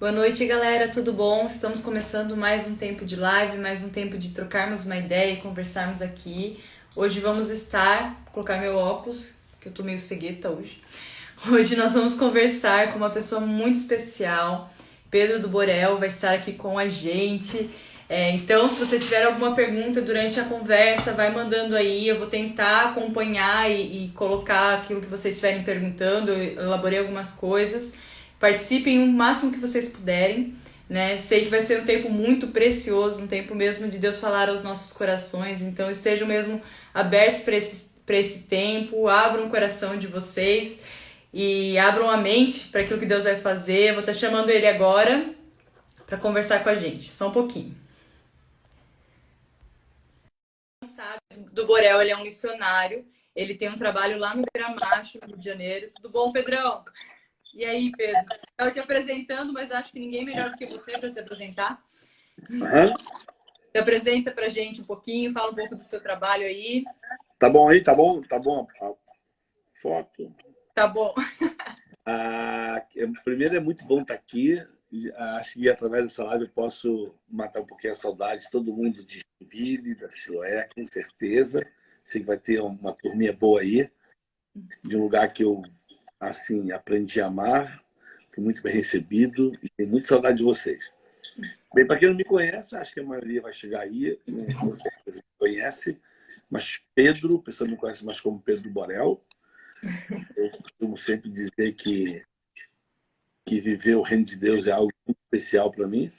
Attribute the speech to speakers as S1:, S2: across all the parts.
S1: Boa noite, galera, tudo bom? Estamos começando mais um tempo de live, mais um tempo de trocarmos uma ideia e conversarmos aqui. Hoje vamos vou colocar meu óculos, que eu tô meio cegueta hoje. Hoje nós vamos conversar com uma pessoa muito especial. Pedro do Borel vai estar aqui com a gente. Então, se você tiver alguma pergunta durante a conversa, vai mandando aí. Eu vou tentar acompanhar e colocar aquilo que vocês estiverem perguntando. Eu elaborei algumas coisas. Participem o máximo que vocês puderem, né? Sei que vai ser um tempo muito precioso, um tempo mesmo de Deus falar aos nossos corações. Então, estejam mesmo abertos para esse tempo. Abram o coração de vocês e abram a mente para aquilo que Deus vai fazer. Eu vou estar chamando ele agora para conversar com a gente. Só um pouquinho. Sabe, do Borel, ele é um missionário. Ele tem um trabalho lá no Gramacho, no Rio de Janeiro. Tudo bom, Pedrão? E aí, Pedro? Estava te apresentando, mas acho que ninguém melhor do que você para se apresentar.
S2: Aham.
S1: Se apresenta pra gente um pouquinho, fala um pouco do seu trabalho aí.
S2: Tá bom aí? Tá bom? Tá bom a foto?
S1: Tá bom.
S2: Primeiro, é muito bom estar aqui. Acho que através dessa live eu posso matar um pouquinho a saudade de todo mundo de Joinville, da Siloé, com certeza. Sei que vai ter uma turminha boa aí, de um lugar que eu assim aprendi a amar, fui muito bem recebido e tenho muita saudade de vocês. Bem, para quem não me conhece, acho que a maioria vai chegar aí, né? Com certeza me conhece, mas Pedro, o pessoal me conhece mais como Pedro Borel. Eu costumo sempre dizer que viver o reino de Deus é algo muito especial para mim.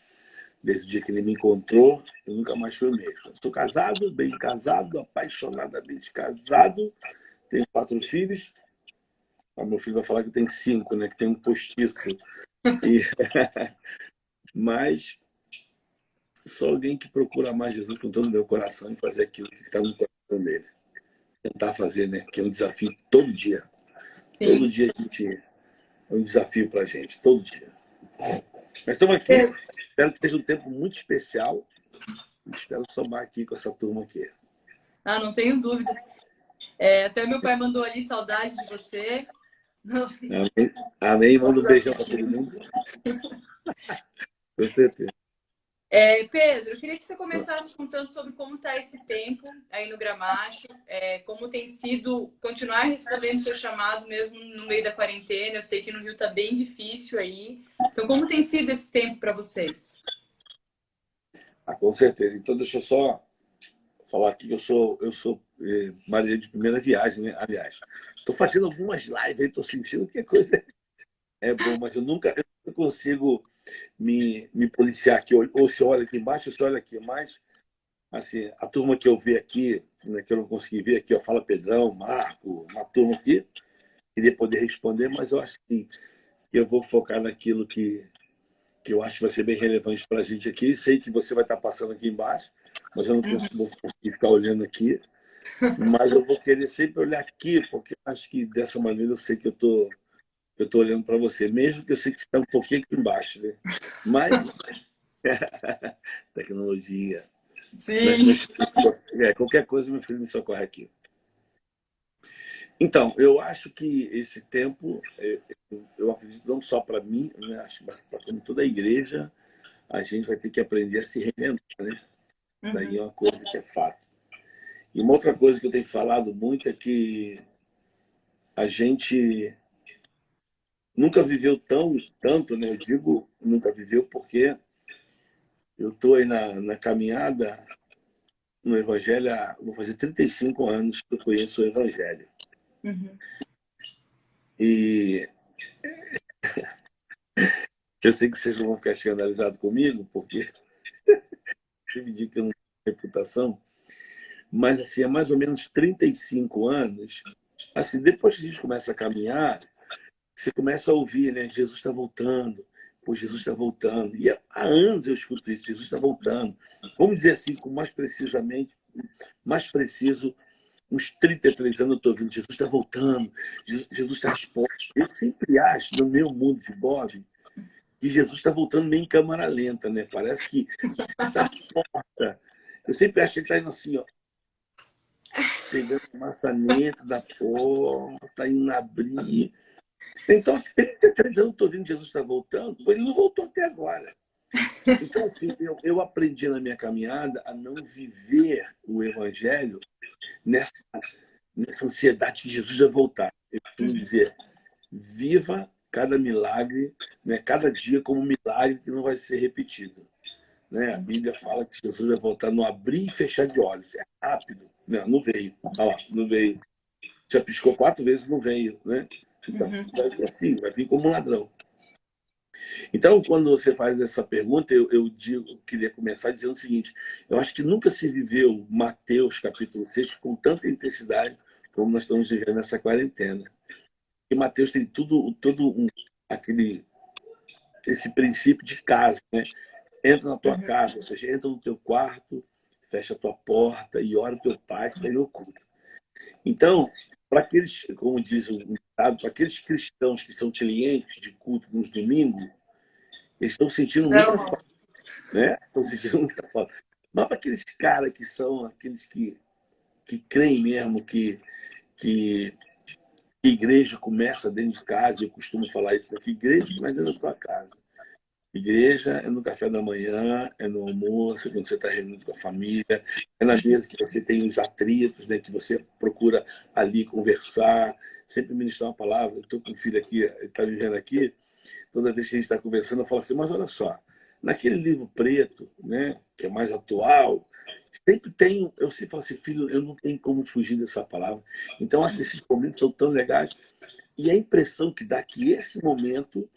S2: Desde o dia que ele me encontrou, eu nunca mais fui o mesmo. Sou casado, bem casado, apaixonadamente casado, tenho 4 filhos. Meu filho vai falar que tem 5, né? Que tem um postiço. E, mas sou alguém que procura amar Jesus com todo o meu coração e fazer aquilo que está no coração dele. Tentar fazer, né? Que é um desafio todo dia. Todo
S1: Sim.
S2: dia a gente é um desafio para a gente, todo dia. Mas estamos aqui, espero que seja um tempo muito especial. Espero somar aqui com essa turma aqui.
S1: Ah, não tenho dúvida. Até meu pai mandou ali saudades de você.
S2: Amém. Amém. Manda um
S1: Nos
S2: beijão para todo
S1: assistindo.
S2: mundo. Com certeza.
S1: Pedro, eu queria que você começasse contando sobre como está esse tempo aí no Gramacho, como tem sido continuar respondendo o seu chamado mesmo no meio da quarentena. Eu sei que no Rio está bem difícil aí. Então, como tem sido esse tempo para vocês?
S2: Com certeza. Então, deixa eu só falar aqui que eu sou marinheiro de primeira viagem, né? Aliás, estou fazendo algumas lives aí, estou sentindo que a coisa é boa, mas eu nunca consigo me policiar aqui. Ou se olha aqui embaixo, ou se olha aqui. Mas, assim, a turma que eu vi aqui, né, que eu não consegui ver aqui, ó, fala Pedrão, Marco, uma turma aqui, queria poder responder, mas eu acho que eu vou focar naquilo que eu acho que vai ser bem relevante para a gente aqui. Sei que você vai estar passando aqui embaixo, mas eu não vou conseguir ficar olhando aqui. Mas eu vou querer sempre olhar aqui, porque eu acho que dessa maneira eu sei que eu tô olhando para você, mesmo que eu sei que você está um pouquinho aqui embaixo, né? Mas tecnologia.
S1: Sim.
S2: Qualquer coisa, meu filho me socorre aqui. Então, eu acho que esse tempo, eu acredito não só para mim, né? Acho que para toda a igreja, a gente vai ter que aprender a se reinventar, né? Daí é
S1: Uhum.
S2: uma coisa que é fato. E uma outra coisa que eu tenho falado muito é que a gente nunca viveu tanto, né? Eu digo nunca viveu porque eu estou aí na caminhada no Evangelho, vou fazer 35 anos que eu conheço o Evangelho.
S1: Uhum.
S2: E eu sei que vocês não vão ficar escandalizados comigo, porque eu me digo que eu não tenho reputação, mas assim, há mais ou menos 35 anos, assim, depois que a gente começa a caminhar, você começa a ouvir, né? Jesus está voltando. Pô, Jesus está voltando. E há anos eu escuto isso, Jesus está voltando. Vamos dizer assim, com mais precisamente, mais preciso, uns 33 anos eu estou ouvindo, Jesus está voltando, Jesus está às portas. Eu sempre acho, no meu mundo de Bob, que Jesus está voltando meio em câmara lenta, né? Parece que está à porta. Eu sempre acho que ele está indo assim, ó, pegando a maçaneta da porta, indo abrir. Então, 33 anos estou vendo Jesus está voltando, ele não voltou até agora. Então, assim, eu aprendi na minha caminhada a não viver o evangelho nessa, nessa ansiedade que Jesus vai voltar. Eu costumo dizer, viva cada milagre, né, cada dia como um milagre que não vai ser repetido. Né? A Bíblia fala que Jesus vai voltar no abrir e fechar de olhos. É rápido. Não, não veio. Olha lá, não veio. Já piscou 4 vezes, não veio. Né? Então, vai vir assim, vai vir como um ladrão. Então, quando você faz essa pergunta, eu queria começar dizendo o seguinte: eu acho que nunca se viveu Mateus capítulo 6 com tanta intensidade como nós estamos vivendo nessa quarentena. E Mateus tem aquele, esse princípio de casa, né? Entra na tua casa, ou seja, entra no teu quarto, fecha a tua porta e ora o teu pai que está em oculto. Então, para aqueles, como diz o ditado, para aqueles cristãos que são clientes de culto nos domingos, eles estão sentindo muita falta, né? Estão sentindo muita falta. Mas para aqueles caras que são aqueles que creem mesmo que igreja começa dentro de casa, eu costumo falar isso aqui, igreja começa dentro da tua casa. Igreja é no café da manhã, é no almoço, quando você está reunido com a família, é na mesa que você tem os atritos, né, que você procura ali conversar, sempre ministrar uma palavra. Eu estou com um filho aqui, ele está vivendo aqui, toda vez que a gente está conversando, eu falo assim, mas olha só, naquele livro preto, né, que é mais atual, sempre tem, eu sempre falo assim, filho, eu não tenho como fugir dessa palavra. Então, acho que esses momentos são tão legais. E a impressão que dá que esse momento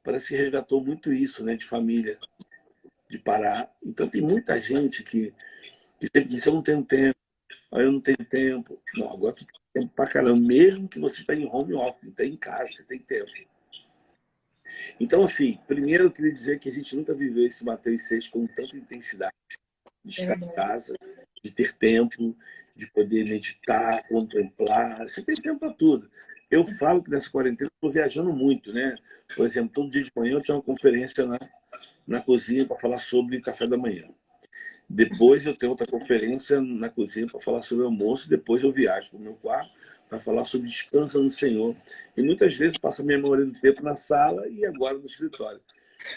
S2: parece que resgatou muito isso, né, de família, de parar. Então, tem muita gente que sempre disse, eu não tenho tempo, eu não tenho tempo. Não, agora tu tem tempo pra caramba, mesmo que você está em home office, está em casa, você tem tempo. Então, assim, primeiro eu queria dizer que a gente nunca viveu esse Mateus 6 com tanta intensidade, de estar em casa, de ter tempo, de poder meditar, contemplar. Você tem tempo para tudo. Eu falo que nessa quarentena eu estou viajando muito, né? Por exemplo, todo dia de manhã eu tenho uma conferência na cozinha para falar sobre café da manhã. Depois eu tenho outra conferência na cozinha para falar sobre almoço. Depois eu viajo para o meu quarto para falar sobre descanso no Senhor. E muitas vezes passo a minha maioria do tempo na sala e agora no escritório.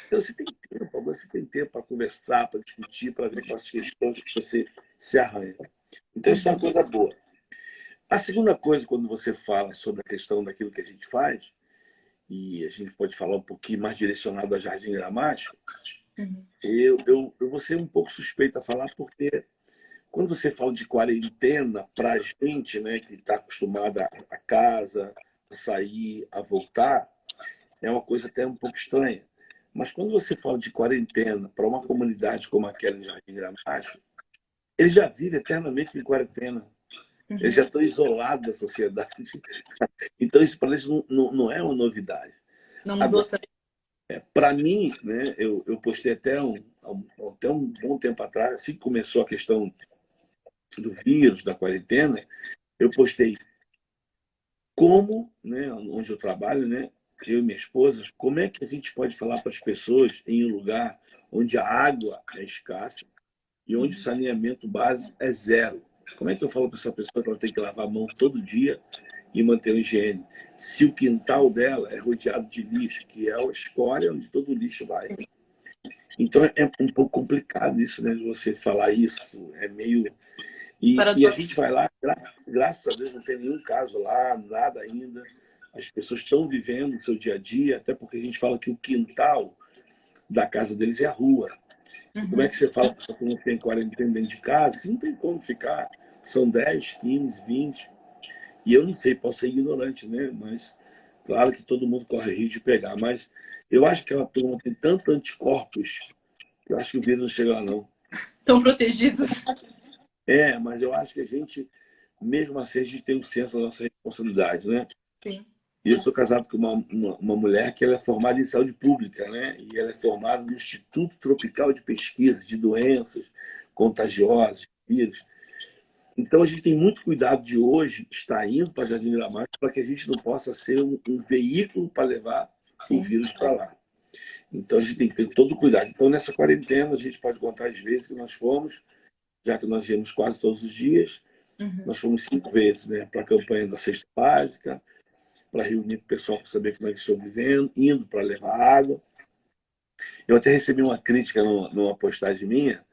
S2: Então você tem tempo, agora você tem tempo para conversar, para discutir, para ver quais questões que você se arranha. Então isso é uma coisa boa. A segunda coisa, quando você fala sobre a questão daquilo que a gente faz, e a gente pode falar um pouquinho mais direcionado a Jardim Gramacho, eu vou ser um pouco suspeito a falar, porque quando você fala de quarentena, para a gente, né, que está acostumada a casa, a sair, a voltar, é uma coisa até um pouco estranha. Mas quando você fala de quarentena para uma comunidade como aquela em Jardim Gramacho, eles já vivem eternamente em quarentena. Eles já estão isolados da sociedade. Então, isso para eles não é uma novidade.
S1: Não mudou
S2: Agora,
S1: tanto.
S2: para mim, né, eu postei até um bom tempo atrás, assim que começou a questão do vírus, da quarentena, eu postei como, né, onde eu trabalho, né, eu e minha esposa, como é que a gente pode falar para as pessoas em um lugar onde a água é escassa e onde o saneamento básico é zero? Como é que eu falo para essa pessoa que ela tem que lavar a mão todo dia e manter a higiene? Se o quintal dela é rodeado de lixo, que é a escória onde todo o lixo vai. Então é um pouco complicado isso, né, de você falar isso. É meio. E a gente vai lá, graças a Deus não tem nenhum caso lá, nada ainda. As pessoas estão vivendo o seu dia a dia, até porque a gente fala que o quintal da casa deles é a rua. E como é que você fala que só tem ficar em quarentena dentro de casa? Assim, não tem como ficar. São 10, 15, 20. E eu não sei, posso ser ignorante, né? Mas claro que todo mundo corre risco de pegar. Mas eu acho que aquela turma tem tanto anticorpos que eu acho que o vírus não chega lá, não.
S1: Estão protegidos.
S2: Mas eu acho que a gente, mesmo assim, a gente tem um senso da nossa responsabilidade, né?
S1: Sim.
S2: E eu sou casado com uma mulher que ela é formada em saúde pública, né? E ela é formada no Instituto Tropical de Pesquisa de Doenças Contagiosas, vírus. Então a gente tem muito cuidado de hoje estar indo para Jardim Gramacho para que a gente não possa ser um veículo para levar o vírus para lá. Então a gente tem que ter todo o cuidado. Então nessa quarentena a gente pode contar as vezes que nós fomos, já que nós íamos quase todos os dias, nós fomos 5 vezes, né? Para a campanha da cesta básica, para reunir com o pessoal para saber como é que estão vivendo, indo para levar água. Eu até recebi uma crítica numa postagem minha,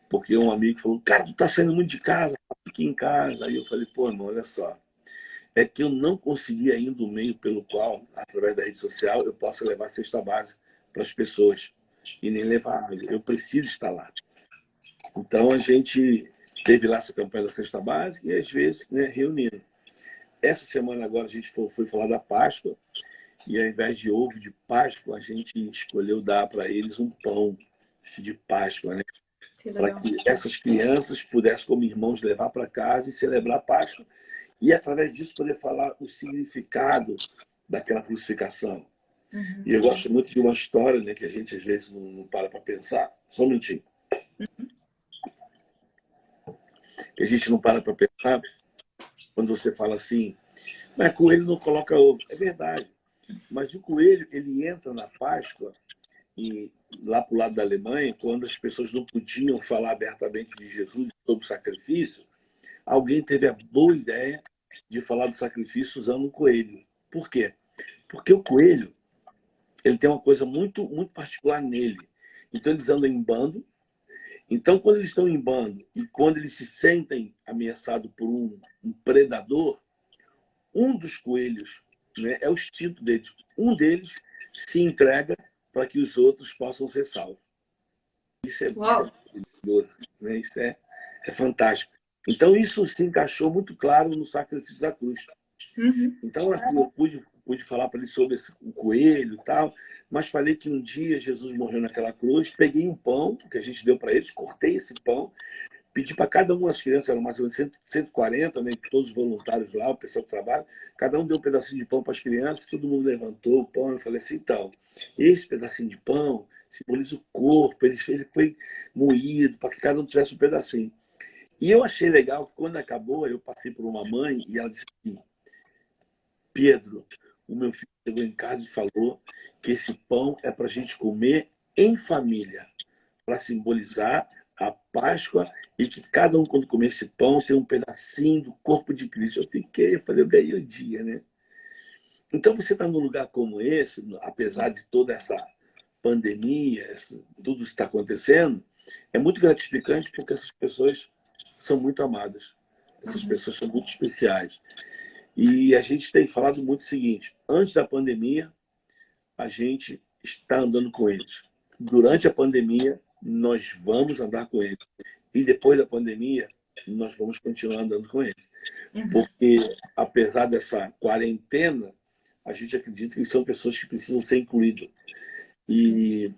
S2: porque um amigo falou, cara, tu tá saindo muito de casa, fica em casa. Aí eu falei, pô, irmão, olha só, é que eu não consegui ainda o meio pelo qual, através da rede social, eu possa levar cesta básica para as pessoas e nem levar água. Eu preciso estar lá. Então a gente teve lá essa campanha da cesta básica e às vezes, né, reunindo. Essa semana agora a gente foi falar da Páscoa e ao invés de ovo de Páscoa, a gente escolheu dar para eles um pão de Páscoa, né? Para que essas crianças pudessem, como irmãos, levar para casa e celebrar a Páscoa e, através disso, poder falar o significado daquela crucificação.
S1: Uhum.
S2: E eu gosto muito de uma história, né, que a gente às vezes não para pensar. Só um minutinho. Que a gente não para pensar quando você fala assim, mas coelho não coloca ovo. É verdade. Mas o coelho, ele entra na Páscoa e lá para o lado da Alemanha, quando as pessoas não podiam falar abertamente de Jesus sobre o sacrifício, alguém teve a boa ideia de falar do sacrifício usando um coelho. Por quê? Porque o coelho, ele tem uma coisa muito, muito particular nele. Então eles andam em bando. Então quando eles estão em bando e quando eles se sentem ameaçados por um predador, um dos coelhos, né, é o instinto deles. Um deles se entrega para que os outros possam ser salvos. Isso é maravilhoso, né? Isso é fantástico. Então, isso se encaixou muito claro no sacrifício da cruz.
S1: Uhum.
S2: Então, assim, eu pude falar para ele sobre o coelho e tal, mas falei que um dia Jesus morreu naquela cruz, peguei um pão que a gente deu para eles, cortei esse pão, pedi para cada uma das crianças, eram mais ou menos 140, né, todos os voluntários lá, o pessoal que trabalha, cada um deu um pedacinho de pão para as crianças, todo mundo levantou o pão. Eu falei assim, então, esse pedacinho de pão simboliza o corpo, ele foi moído para que cada um tivesse um pedacinho. E eu achei legal que quando acabou, eu passei por uma mãe e ela disse assim, Pedro, o meu filho chegou em casa e falou que esse pão é para a gente comer em família, para simbolizar a Páscoa e que cada um, quando comer esse pão, tem um pedacinho do corpo de Cristo. Eu falei, eu ganhei o dia, né? Então, você está num lugar como esse, apesar de toda essa pandemia, tudo isso está acontecendo, é muito gratificante porque essas pessoas são muito amadas. Essas pessoas são muito especiais. E a gente tem falado muito o seguinte, antes da pandemia, a gente está andando com eles. Durante a pandemia, nós vamos andar com eles. E depois da pandemia, nós vamos continuar andando com eles. Porque, apesar dessa quarentena, a gente acredita que são pessoas que precisam ser incluídas. E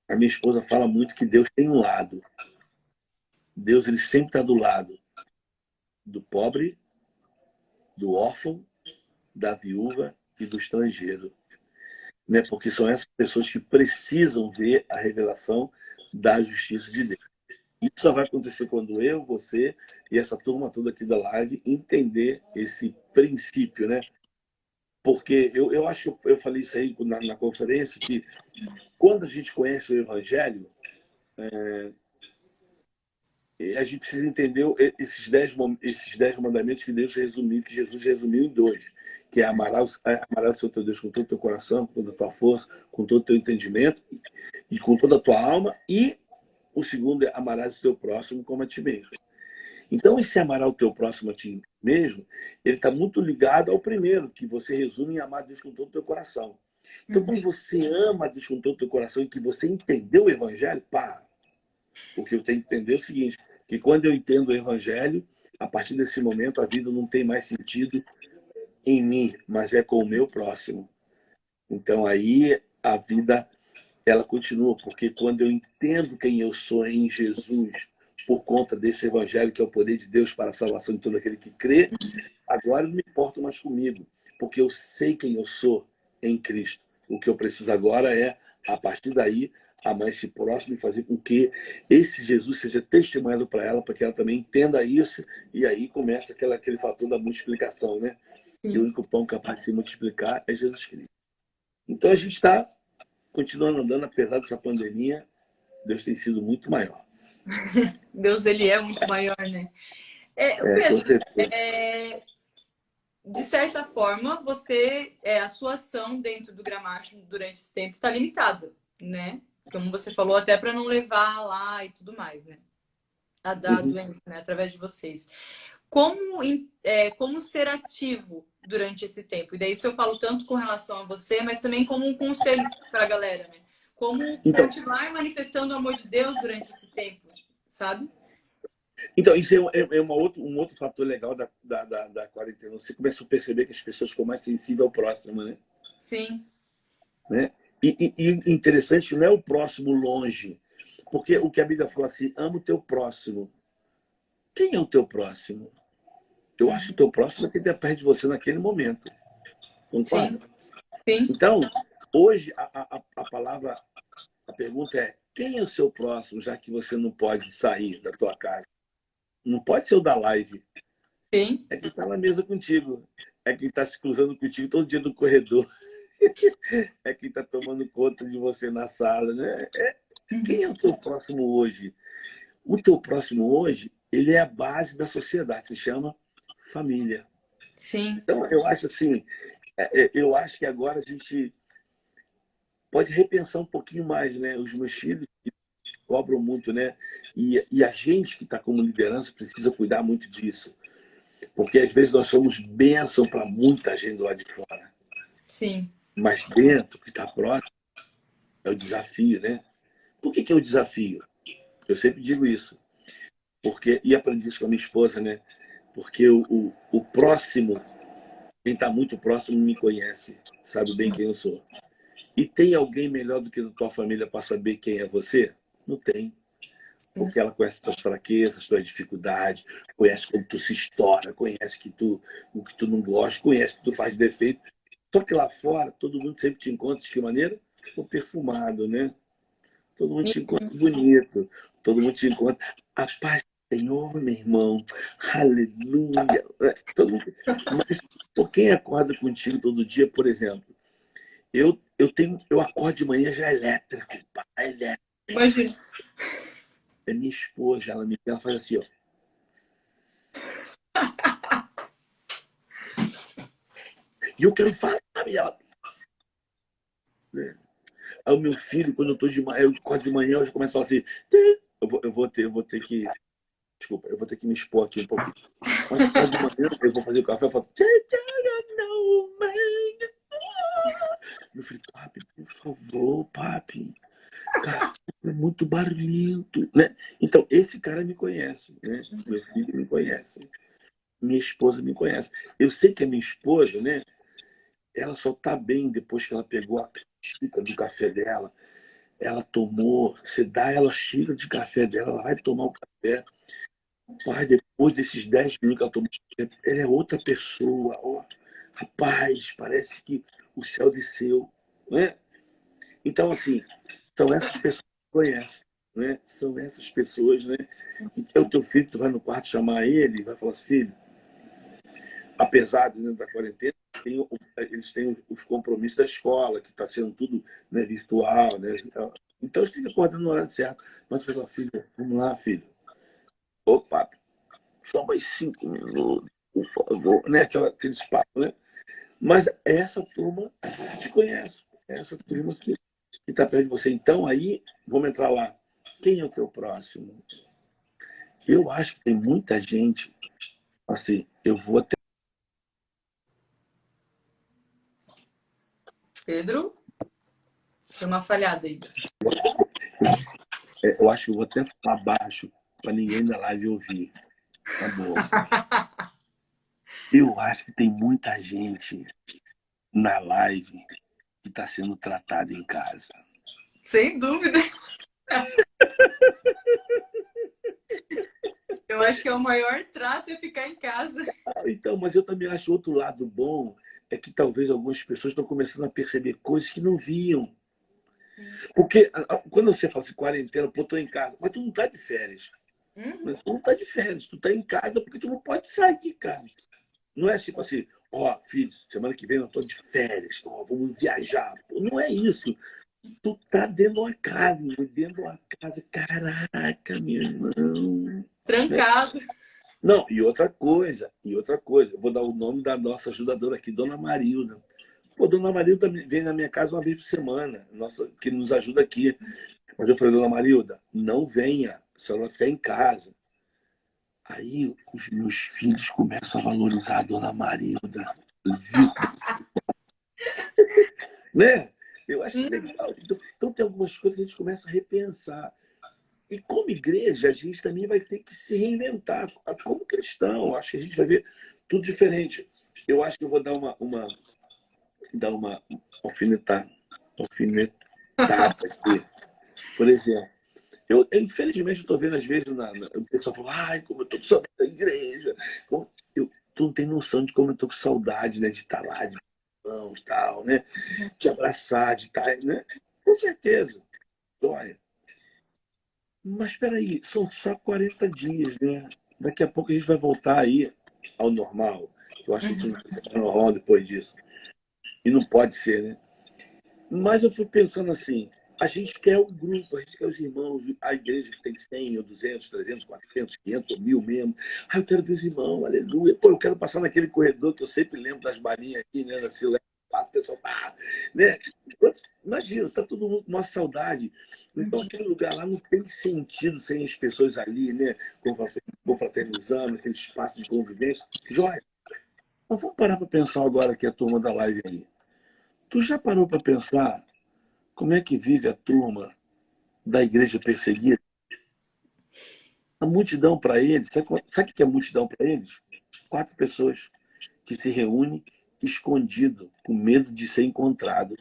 S2: a minha esposa fala muito que Deus tem um lado. Deus, ele sempre está do lado do pobre, do órfão, da viúva e do estrangeiro. Né? Porque são essas pessoas que precisam ver a revelação da justiça de Deus. Isso só vai acontecer quando eu, você e essa turma toda aqui da live entender esse princípio, né? Porque eu acho que eu falei isso aí na conferência, que quando a gente conhece o Evangelho, a gente precisa entender esses 10 mandamentos que Deus resumiu, que Jesus resumiu em dois, que é amar o seu teu Deus com todo o teu coração, com toda a tua força, com todo o teu entendimento e com toda a tua alma, e o segundo é amarás o teu próximo como a ti mesmo. Então, esse amar o teu próximo a ti mesmo, ele está muito ligado ao primeiro, que você resume em amar Deus com todo o teu coração. Então, quando você ama Deus com todo o teu coração e que você entendeu o Evangelho, pá, o que eu tenho que entender é o seguinte, que quando eu entendo o Evangelho, a partir desse momento a vida não tem mais sentido em mim, mas é com o meu próximo. Então aí a vida ela continua, porque quando eu entendo quem eu sou em Jesus, por conta desse Evangelho que é o poder de Deus para a salvação de todo aquele que crê, agora eu não me importo mais comigo, porque eu sei quem eu sou em Cristo. O que eu preciso agora é, a partir daí, amar esse próximo e fazer com que esse Jesus seja testemunhado para ela, para que ela também entenda isso, e aí começa aquele fator da multiplicação, né? E o único pão capaz de se multiplicar é Jesus Cristo. Então a gente está continuando andando, apesar dessa pandemia, Deus tem sido muito maior.
S1: Deus, ele é muito maior, né?
S2: Com
S1: Pedro,
S2: certeza.
S1: de certa forma, a sua ação dentro do Gramacho durante esse tempo está limitada, né? Como você falou, até para não levar lá e tudo mais, né? A da
S2: Uhum.
S1: doença, né? Através de vocês. Como ser ativo durante esse tempo? E daí isso eu falo tanto com relação a você, mas também como um conselho para a galera, né? Como
S2: Então,
S1: continuar manifestando o amor de Deus durante esse tempo, sabe?
S2: então isso um outro fator legal da quarentena. Você começa a perceber que as pessoas ficam mais sensíveis ao próximo, né?
S1: Sim,
S2: Né? E interessante, não é o próximo longe, porque o que a Bíblia fala assim, ama o teu próximo. Quem é o teu próximo? Eu acho que o teu próximo é quem está perto de você naquele momento. Concorda?
S1: sim, sim.
S2: Então, hoje, a palavra, a pergunta é, quem é o seu próximo, já que você não pode sair da tua casa? Não pode ser o da live.
S1: Sim.
S2: É quem está na mesa contigo. É quem está se cruzando contigo todo dia no corredor. É quem está tomando conta de você na sala. Né? Quem é o teu próximo hoje? O teu próximo hoje, ele é a base da sociedade. Se chama família.
S1: Sim.
S2: Então, eu acho assim, eu acho que agora a gente pode repensar um pouquinho mais, né? Os meus filhos cobram muito, né? E a gente que está como liderança precisa cuidar muito disso. Porque às vezes nós somos bênção para muita gente lá de fora.
S1: Sim.
S2: Mas dentro, que está próximo, é o desafio, né? Por que é o desafio? Eu sempre digo isso. Porque, e aprendi isso com a minha esposa, né? Porque o próximo, quem está muito próximo, me conhece, sabe bem quem eu sou. E tem alguém melhor do que a tua família para saber quem é você? Não tem. Porque ela conhece tuas fraquezas, tuas dificuldades, conhece como tu se estoura, conhece o que tu não gosta, conhece o que tu faz de defeito. Só que lá fora, todo mundo sempre te encontra de que maneira? O perfumado, né? Todo mundo te encontra bonito, todo mundo te encontra. A paz do Senhor, meu irmão. Aleluia. Todo mundo... Mas por quem acorda contigo todo dia, por exemplo? Eu acordo de manhã já elétrico, pá, elétrico.
S1: Imagina.
S2: É minha esposa, ela faz assim, ó. E eu quero falar, e ela. Né? Aí o meu filho, quando eu tô de manhã, eu acordo de manhã, eu já começo a falar assim. Eu vou ter que. Desculpa, eu vou ter que me expor aqui um pouquinho. Quando eu acordo de manhã, eu vou fazer o café, eu falo. Meu filho, papi, por favor, papi. Cara, é muito barulhento, né? Então, esse cara me conhece, né? Meu filho me conhece. Minha esposa me conhece. Eu sei que a minha esposa, né? Ela só tá bem depois que ela pegou a xícara do café dela. Ela tomou, você dá ela a xícara de café dela, ela vai tomar o café. Pai, depois desses 10 minutos que ela tomou, ela é outra pessoa. Ó, rapaz, parece que o céu desceu. Né? Então, assim, são essas pessoas que conhecem. Né? São essas pessoas, né? Então, o teu filho, tu vai no quarto chamar ele, vai falar assim, filho, apesar da quarentena, eles têm os compromissos da escola, que está sendo tudo, né, virtual. Né? Então, eles ficam acordando no horário certo. Mas você fala, filho, vamos lá, filho. Opa, só mais 5 minutos, por favor. Né? Aqueles papos, né? Mas é essa turma que te conhece. É essa turma que está perto de você. Então, aí, vamos entrar lá. Quem é o teu próximo? Eu acho que tem muita gente, assim, eu vou até.
S1: Pedro, tem uma falhada aí.
S2: Eu acho que eu vou até falar baixo para ninguém da live ouvir. Tá bom. Eu acho que tem muita gente na live que está sendo tratada em casa.
S1: Sem dúvida. Eu acho que é o maior trato é ficar em casa.
S2: Então, mas eu também acho outro lado bom, é que talvez algumas pessoas estão começando a perceber coisas que não viam.
S1: Sim.
S2: Porque quando você fala assim, quarentena, pô, tô em casa, mas tu não tá de férias.
S1: Uhum.
S2: Tu não tá de férias, tu tá em casa porque tu não pode sair, cara. Não é tipo assim, ó, filho, semana que vem eu tô de férias, ó, vamos viajar. Pô, não é isso. Tu tá dentro de uma casa, dentro de uma casa, caraca, meu irmão. Né?
S1: Trancado.
S2: Não, e outra coisa, eu vou dar o nome da nossa ajudadora aqui, Dona Marilda. Pô, Dona Marilda vem na minha casa uma vez por semana, nossa, que nos ajuda aqui. Mas eu falei, Dona Marilda, não venha, a senhora vai ficar em casa. Aí os meus filhos começam a valorizar a Dona Marilda, viu? Né? Eu acho legal. Então tem algumas coisas que a gente começa a repensar. E como igreja, a gente também vai ter que se reinventar. Como cristão, acho que a gente vai ver tudo diferente. Eu acho que eu vou dar uma alfinetada aqui. Por exemplo, infelizmente estou vendo às vezes o pessoal fala, ai, como eu estou com saudade da igreja. Tu não tem noção de como eu estou com saudade, né, de estar lá, de irmãos, tal, né? De abraçar, de estar, né? Com certeza. Dói. Mas espera aí, são só 40 dias, né? Daqui a pouco a gente vai voltar aí ao normal. Eu acho que a gente não vai ser normal depois disso. E não pode ser, né? Mas eu fui pensando assim, a gente quer o grupo, a gente quer os irmãos, a igreja que tem 100 ou 200, 300, 400, 500, 1000 mesmo. Ah, eu quero ver os irmãos, aleluia. Pô, eu quero passar naquele corredor que eu sempre lembro das balinhas aqui, né? Na Silé, o pessoal, né? Imagina, tá todo mundo com uma saudade. Então, aquele lugar lá não tem sentido sem as pessoas ali, né? Confraternizando, aquele espaço de convivência. Jóia. Mas vamos parar para pensar agora que a turma da live aí. Tu já parou para pensar como é que vive a turma da igreja perseguida? A multidão para eles, sabe o que é multidão para eles? 4 pessoas que se reúnem escondido, com medo de ser encontrado.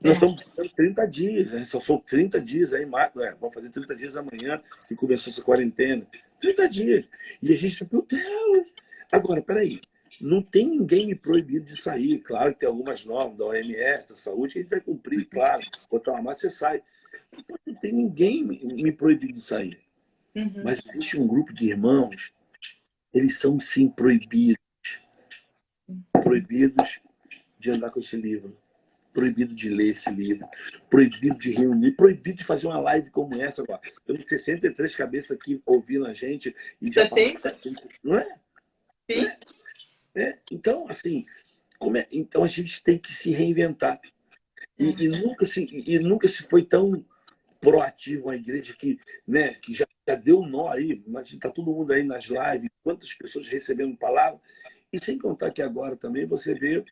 S2: Nós
S1: É.
S2: estamos fazendo 30 dias, né? Só são 30 dias aí, vamos fazer 30 dias amanhã que começou essa quarentena. 30 dias. E a gente, meu Deus! Agora, peraí, não tem ninguém me proibido de sair. Claro que tem algumas normas da OMS, da saúde, que a gente vai cumprir, claro. Botar uma máscara, você sai. Não tem ninguém me proibido de sair.
S1: Uhum.
S2: Mas existe um grupo de irmãos, eles são sim proibidos. Proibidos de andar com esse livro. Proibido de ler esse livro, proibido de reunir, proibido de fazer uma live como essa agora. Temos 63 cabeças aqui ouvindo a gente e já passou.
S1: 70?
S2: Não é? Não
S1: Sim.
S2: é? Então, assim, então a gente tem que se reinventar. E nunca se foi tão proativo a igreja que, né, que já deu um nó aí. Imagina, está todo mundo aí nas lives, quantas pessoas recebendo palavra. E sem contar que agora também você vê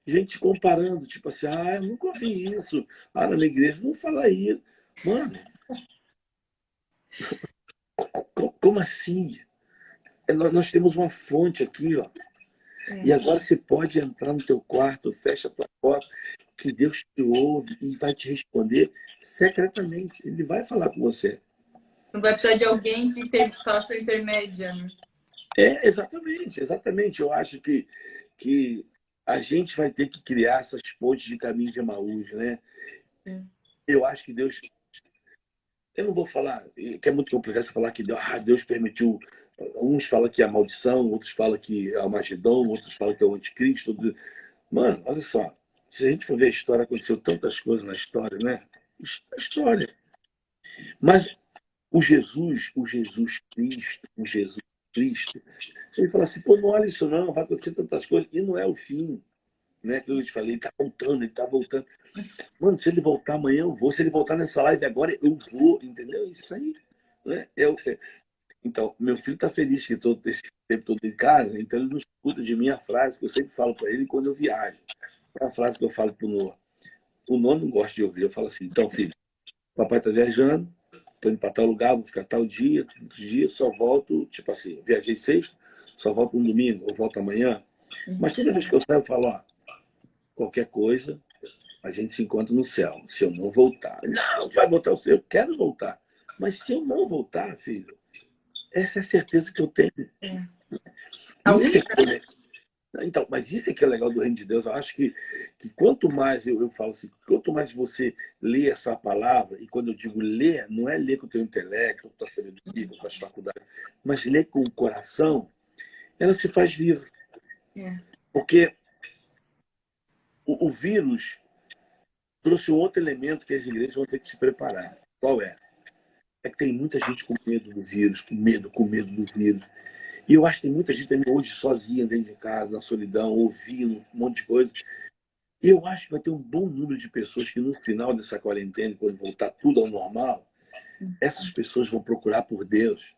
S2: gente comparando, tipo assim, eu nunca ouvi isso. Na minha igreja não fala isso. Mano, como assim? Nós temos uma fonte aqui, ó. E
S1: É.
S2: agora você pode entrar no teu quarto, fecha a tua porta, que Deus te ouve e vai te responder secretamente. Ele vai falar com você.
S1: Não vai precisar de alguém que faça intermédia, né?
S2: Exatamente, exatamente. Eu acho que a gente vai ter que criar essas pontes de caminho de Emaús, né?
S1: Sim.
S2: Eu acho que Deus. Eu não vou falar, que é muito complicado você falar que Deus permitiu. Uns falam que é a maldição, outros falam que é o Magidão, outros falam que é o anticristo. Mano, olha só. Se a gente for ver a história, aconteceu tantas coisas na história, né? História. Mas o Jesus Cristo, ele fala assim, pô, não olha isso não, vai acontecer tantas coisas. E não é o fim, né? Que eu te falei, ele tá voltando. Mano, se ele voltar amanhã, eu vou. Se ele voltar nessa live agora, eu vou, entendeu? Isso aí, né? Então, meu filho está feliz que todo esse tempo todo em casa, então ele não escuta de mim a frase que eu sempre falo para ele quando eu viajo. É a frase que eu falo para o Noah. O Noah não gosta de ouvir. Eu falo assim, então, filho, papai está viajando, estou indo para tal lugar, vou ficar tal dia, outros dias, só volto, tipo assim, viajei sexta, só volto no domingo, ou volto amanhã. Mas toda vez que eu saio, eu falo, qualquer coisa, a gente se encontra no céu. Se eu não voltar. Não, vai voltar, eu quero voltar. Mas se eu não voltar, filho, essa é a certeza que eu tenho.
S1: É. A
S2: Isso é
S1: única.
S2: que Então, mas isso é que é legal do Reino de Deus. Eu acho que quanto mais eu falo assim, quanto mais você lê essa palavra, e quando eu digo ler, não é ler com o teu intelecto, com a tua sabedoria, com as faculdades, mas ler com o coração, ela se faz viva.
S1: É.
S2: Porque o vírus trouxe um outro elemento que as igrejas vão ter que se preparar. Qual é? é que tem muita gente com medo do vírus, com medo do vírus. E eu acho que tem muita gente também hoje sozinha dentro de casa, na solidão, ouvindo um monte de coisa. E eu acho que vai ter um bom número de pessoas que no final dessa quarentena, quando voltar tudo ao normal, essas pessoas vão procurar por Deus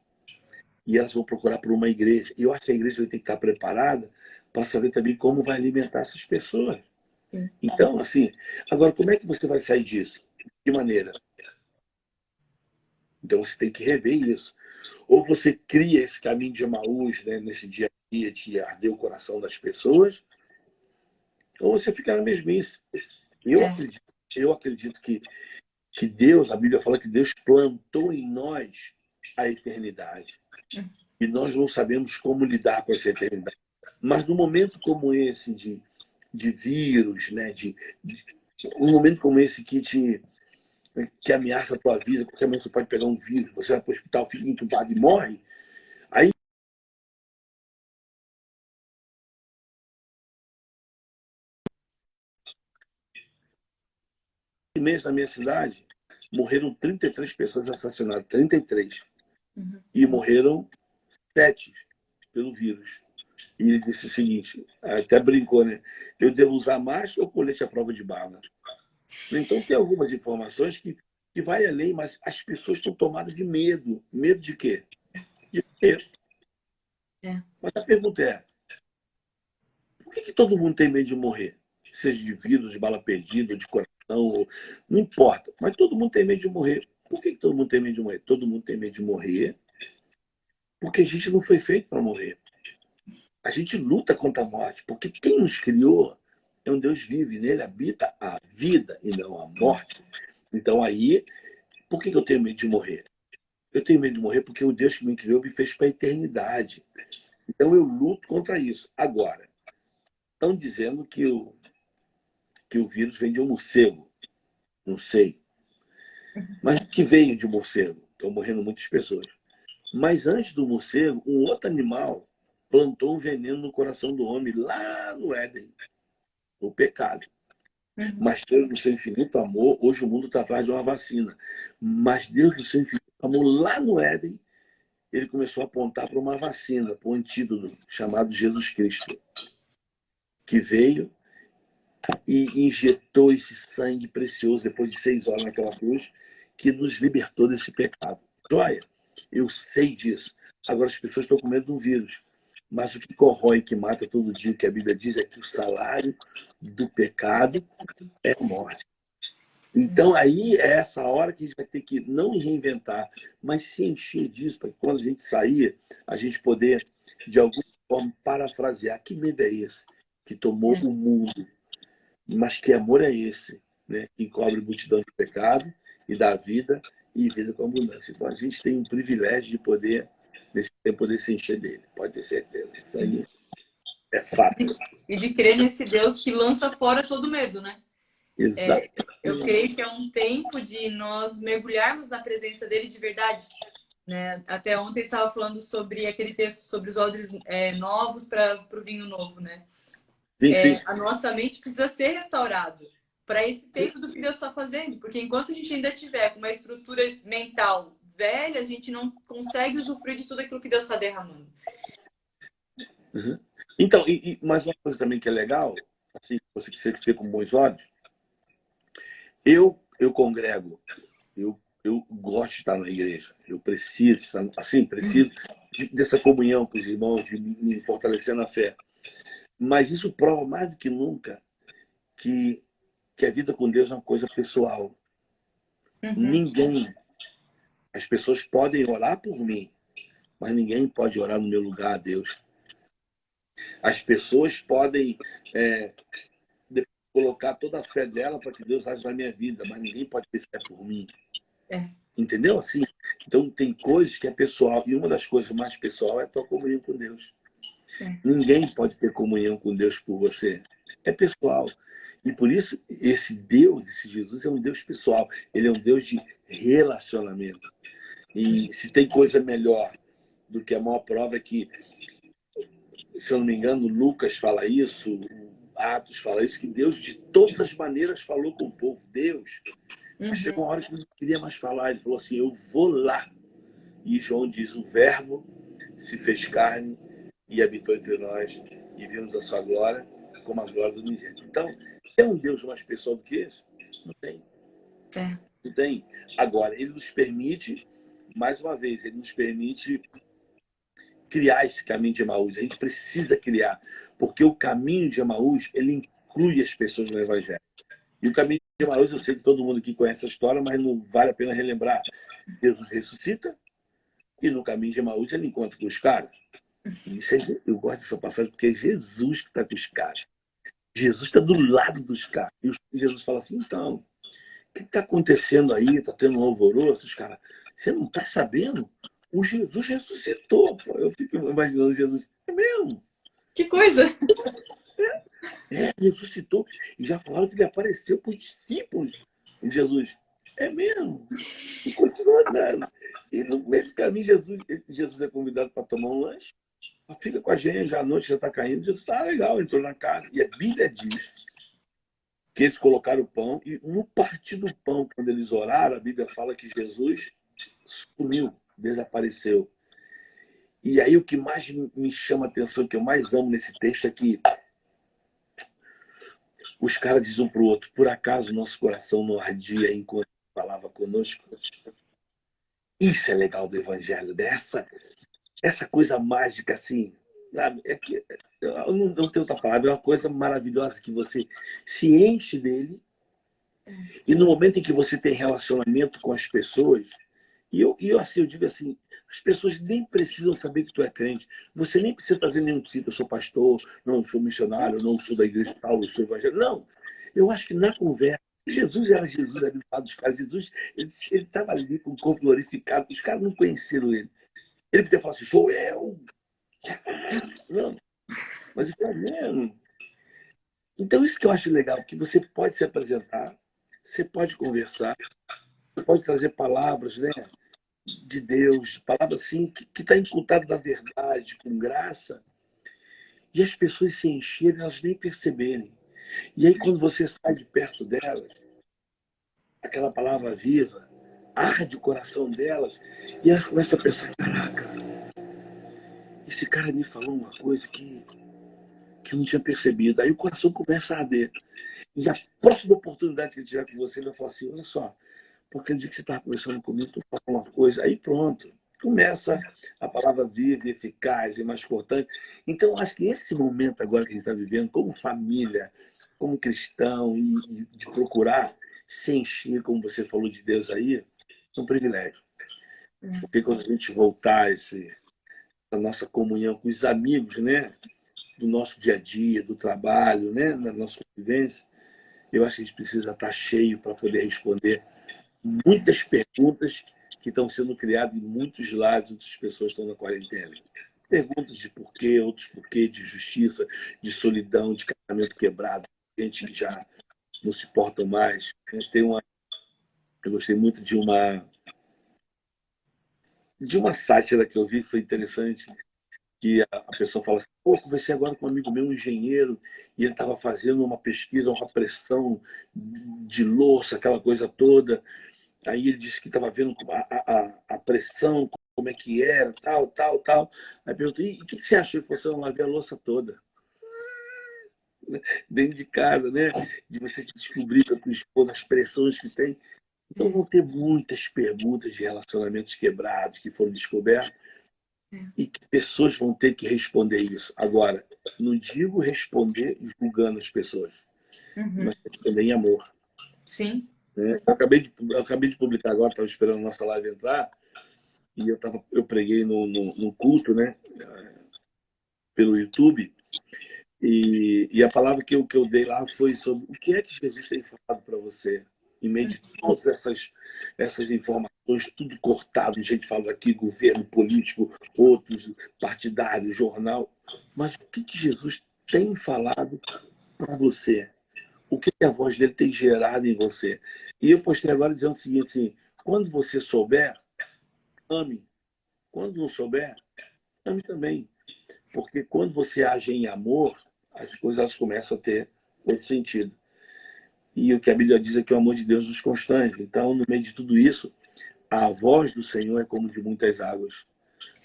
S2: e elas vão procurar por uma igreja. E eu acho que a igreja vai ter que estar preparada para saber também como vai alimentar essas pessoas. Então, assim, agora como é que você vai sair disso? De que maneira? Então você tem que rever isso. Ou você cria esse caminho de Emaús, né, nesse dia a dia de arder o coração das pessoas, ou você fica na mesmice. Eu acredito, eu acredito que Deus, a Bíblia fala que Deus plantou em nós a eternidade. E nós não sabemos como lidar com essa eternidade. Mas num momento como esse de vírus, né, um momento como esse que ameaça a tua vida, qualquer momento você pode pegar um vírus, você vai para o hospital, fica entubado e morre, aí mês na minha cidade, morreram 33 pessoas assassinadas, 33. E morreram 7 pelo vírus. E ele disse o seguinte, até brincou, né? Eu devo usar máscara ou colete à prova de bala? Então tem algumas informações que vai além, mas as pessoas estão tomadas de medo. Medo de quê? De medo. Mas a pergunta é, por que todo mundo tem medo de morrer? Seja de vírus, de bala perdida, de coração, não importa. Mas todo mundo tem medo de morrer. Por que todo mundo tem medo de morrer? Todo mundo tem medo de morrer porque a gente não foi feito para morrer. A gente luta contra a morte, porque quem nos criou é um Deus vivo, e nele habita a vida e não a morte. Então aí, por que eu tenho medo de morrer? Eu tenho medo de morrer porque o Deus que me criou me fez para a eternidade. Então eu luto contra isso. Agora, estão dizendo que o vírus vem de um morcego. Não sei. Mas que veio de um morcego. Estão morrendo muitas pessoas. Mas antes do morcego, um outro animal plantou um veneno no coração do homem lá no Éden. O pecado. Mas Deus, no seu infinito amor, hoje o mundo está atrás de uma vacina. Mas Deus, no seu infinito amor, lá no Éden, ele começou a apontar para uma vacina, para um antídoto chamado Jesus Cristo, que veio e injetou esse sangue precioso depois de 6 horas naquela cruz, que nos libertou desse pecado. Joia, eu sei disso. Agora as pessoas estão com medo do vírus. Mas o que corrói, que mata todo dia, o que a Bíblia diz é que o salário do pecado é a morte. Então aí é essa hora que a gente vai ter que não reinventar, mas se encher disso, para que quando a gente sair, a gente poder, de alguma forma, parafrasear. Que medo é esse que tomou o mundo? Mas que amor é esse, né? Que encobre multidão de pecado e dá vida e vida com abundância. Então a gente tem um privilégio de poder, nesse tempo, poder se encher dele. Pode ter certeza. Isso aí é fato.
S1: E de crer nesse Deus que lança fora todo medo, né?
S2: Exato.
S1: Eu creio que é um tempo de nós mergulharmos na presença dele de verdade. Né? Até ontem estava falando sobre aquele texto sobre os odres novos para o vinho novo, né?
S2: Sim, sim.
S1: A nossa mente precisa ser restaurada para esse tempo do que Deus está fazendo, porque enquanto a gente ainda tiver com uma estrutura mental velha, a gente não consegue usufruir de tudo aquilo que Deus está derramando.
S2: Uhum. Então, mais uma coisa também que é legal, assim, você que sempre fica com bons olhos, eu congrego, eu gosto de estar na igreja, eu preciso estar, assim, preciso dessa comunhão com os irmãos, de me fortalecer na fé. Mas isso prova mais do que nunca que a vida com Deus é uma coisa pessoal. Ninguém, as pessoas podem orar por mim, mas ninguém pode orar no meu lugar a Deus. As pessoas podem colocar toda a fé dela para que Deus age na minha vida, mas ninguém pode ter fé por mim. Entendeu? Assim, então tem coisas que é pessoal, e uma das coisas mais pessoal é a tua comunhão com Deus. Ninguém pode ter comunhão com Deus por você. É pessoal. E por isso, esse Deus, esse Jesus, é um Deus pessoal. Ele é um Deus de relacionamento. E se tem coisa melhor do que a maior prova é que, se eu não me engano, Lucas fala isso, Atos fala isso, que Deus de todas as maneiras falou com o povo. Deus Mas
S1: Uhum.
S2: chegou uma hora que ele não queria mais falar. Ele falou assim, eu vou lá. E João diz, o verbo se fez carne e habitou entre nós e vimos a sua glória como a glória do unigênito. Então, tem um Deus mais pessoal do que esse? Não tem.
S1: É.
S2: Não tem. Agora, ele nos permite, mais uma vez, ele nos permite criar esse caminho de Emaús. A gente precisa criar, porque o caminho de Emaús, ele inclui as pessoas no Evangelho. E o caminho de Emaús, eu sei que todo mundo aqui conhece a história, mas não vale a pena relembrar. Jesus ressuscita e no caminho de Emaús ele encontra com os caras. E isso é, eu gosto dessa passagem porque é Jesus que está com os caras. Jesus está do lado dos caras. E Jesus fala assim, então, o que está acontecendo aí? Está tendo um alvoroço? Os caras, você não está sabendo? O Jesus ressuscitou. Pô. Eu fico imaginando Jesus. É mesmo?
S1: Que coisa!
S2: Ressuscitou. E já falaram que ele apareceu para os discípulos. E Jesus, é mesmo? E continua andando. E no meio do caminho, Jesus é convidado para tomar um lanche. Fica com a gente, já a noite já está caindo. Jesus está legal, entrou na casa. E a Bíblia diz que eles colocaram o pão. E no partir do pão, quando eles oraram, a Bíblia fala que Jesus sumiu, desapareceu. E aí o que mais me chama a atenção, o que eu mais amo nesse texto é que os caras dizem um para o outro, por acaso nosso coração não ardia enquanto falava conosco? Isso é legal do Evangelho, essa coisa mágica assim, sabe? É que, eu não tenho outra palavra, é uma coisa maravilhosa que você se enche dele e no momento em que você tem relacionamento com as pessoas, assim, eu digo assim, as pessoas nem precisam saber que tu é crente. Você nem precisa fazer nenhum título, eu sou pastor, não sou missionário, não sou da igreja tal, eu sou evangélico. Não. Eu acho que na conversa, Jesus era Jesus ali do lado dos caras. Jesus, ele estava ali com o corpo glorificado. Os caras não conheceram ele. Ele podia falar assim, sou eu. Não, mas isso é mesmo. Então, isso que eu acho legal, que você pode se apresentar, você pode conversar, você pode trazer palavras, né? De Deus, palavra assim, que está incultada da verdade, com graça, e as pessoas se encherem, elas nem perceberem. E aí, quando você sai de perto delas, aquela palavra viva arde o coração delas, e elas começam a pensar: caraca, esse cara me falou uma coisa que eu não tinha percebido. Aí o coração começa a arder. E a próxima oportunidade que ele tiver com você, ele vai falar assim: olha só, porque no dia que você estava conversando comigo, tu falou uma coisa, aí pronto. Começa a palavra viva, eficaz e mais cortante. Então, acho que esse momento agora que a gente está vivendo, como família, como cristão, e de procurar se encher, como você falou de Deus aí, é um privilégio. Porque quando a gente voltar a nossa comunhão com os amigos, né? Do nosso dia a dia, do trabalho, né? Na nossa convivência, eu acho que a gente precisa estar cheio para poder responder muitas perguntas que estão sendo criadas em muitos lados, muitas pessoas estão na quarentena. Perguntas de porquê, outros porquê, de justiça, de solidão, de casamento quebrado, gente que já não se porta mais. Eu gostei muito de uma sátira que eu vi, que foi interessante, que a pessoa fala assim, pô, conversei agora com um amigo meu, um engenheiro, e ele estava fazendo uma pesquisa, uma pressão de louça, aquela coisa toda. Aí ele disse que estava vendo a pressão, como é que era, tal, tal, tal. Aí perguntou, e o que você achou? Ele falou assim, eu lavei a louça toda, dentro de casa, né? De você descobrir com a tua esposa as pressões que tem. Então vão ter muitas perguntas de relacionamentos quebrados que foram descobertos e que pessoas vão ter que responder isso. Agora, não digo responder julgando as pessoas,
S1: Uhum.
S2: mas responder em amor.
S1: Sim.
S2: Né? Eu acabei de publicar agora, estava esperando a nossa live entrar, e eu preguei no culto, né, pelo YouTube, e a palavra que eu dei lá foi sobre o que é que Jesus tem falado para você, em meio de todas essas informações, tudo cortado, gente falando aqui, governo político, outros partidários, jornal, mas o que Jesus tem falado para você? O que a voz dele tem gerado em você? E eu postei agora dizendo o seguinte, assim, quando você souber, ame. Quando não souber, ame também. Porque quando você age em amor, as coisas começam a ter outro sentido. E o que a Bíblia diz é que o amor de Deus nos constrange. Então, no meio de tudo isso, a voz do Senhor é como de muitas águas.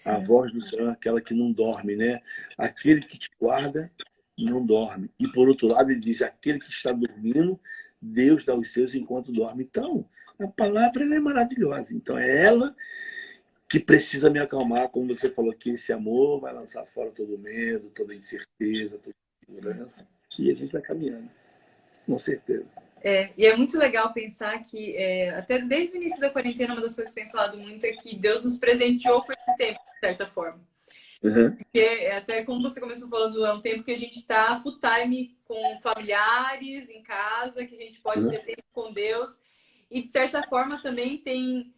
S2: A
S1: Sim.
S2: voz do Senhor é aquela que não dorme, né? Aquele que te guarda não dorme. E por outro lado, ele diz: aquele que está dormindo, Deus dá os seus enquanto dorme. Então, a palavra ela é maravilhosa. Então, é ela que precisa me acalmar, como você falou, que esse amor vai lançar fora todo medo, toda incerteza, toda insegurança. E a gente vai caminhando, com certeza.
S1: E é muito legal pensar que, até desde o início da quarentena, uma das coisas que eu tenho falado muito é que Deus nos presenteou com esse tempo, de certa forma.
S2: Uhum.
S1: Porque, até como você começou falando, é um tempo que a gente está full time com familiares em casa, que a gente pode ter tempo com Deus. E, de certa forma, também tem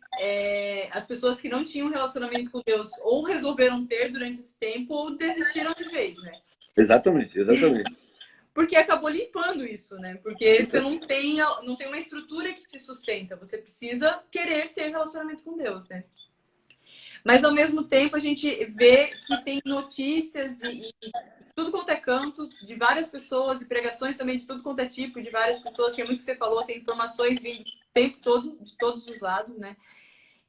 S1: as pessoas que não tinham relacionamento com Deus ou resolveram ter durante esse tempo ou desistiram de vez, né?
S2: Exatamente, exatamente.
S1: Porque acabou limpando isso, né? Porque você não tem uma estrutura que te sustenta. Você precisa querer ter relacionamento com Deus, né? Mas, ao mesmo tempo, a gente vê que tem notícias e tudo quanto é canto, de várias pessoas, e pregações também de tudo quanto é tipo, de várias pessoas, que é muito que você falou, tem informações vindo o tempo todo, de todos os lados, né?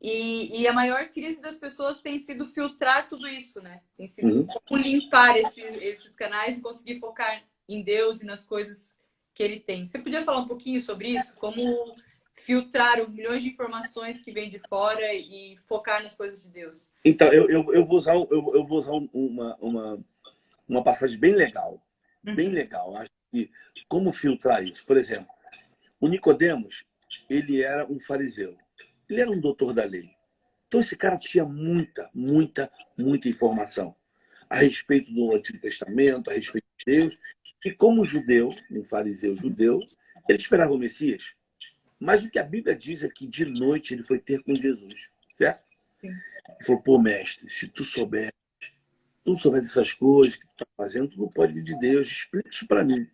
S1: E a maior crise das pessoas tem sido filtrar tudo isso, né? Tem sido como limpar esses canais e conseguir focar em Deus e nas coisas que Ele tem. Você podia falar um pouquinho sobre isso? Como filtrar os milhões de informações que vêm de fora e focar nas coisas de Deus?
S2: Então, eu vou usar, eu vou usar uma passagem bem legal. Bem legal. Acho que como filtrar isso? Por exemplo, o Nicodemos, ele era um fariseu. Ele era um doutor da lei. Então, esse cara tinha muita informação a respeito do Antigo Testamento, a respeito de Deus. E como judeu, um fariseu judeu, ele esperava o Messias. Mas o que a Bíblia diz é que de noite ele foi ter com Jesus, certo?
S1: Sim.
S2: Ele falou: pô, mestre, se tu souber dessas coisas que tu tá fazendo, tu não pode vir de Deus, explica isso para mim.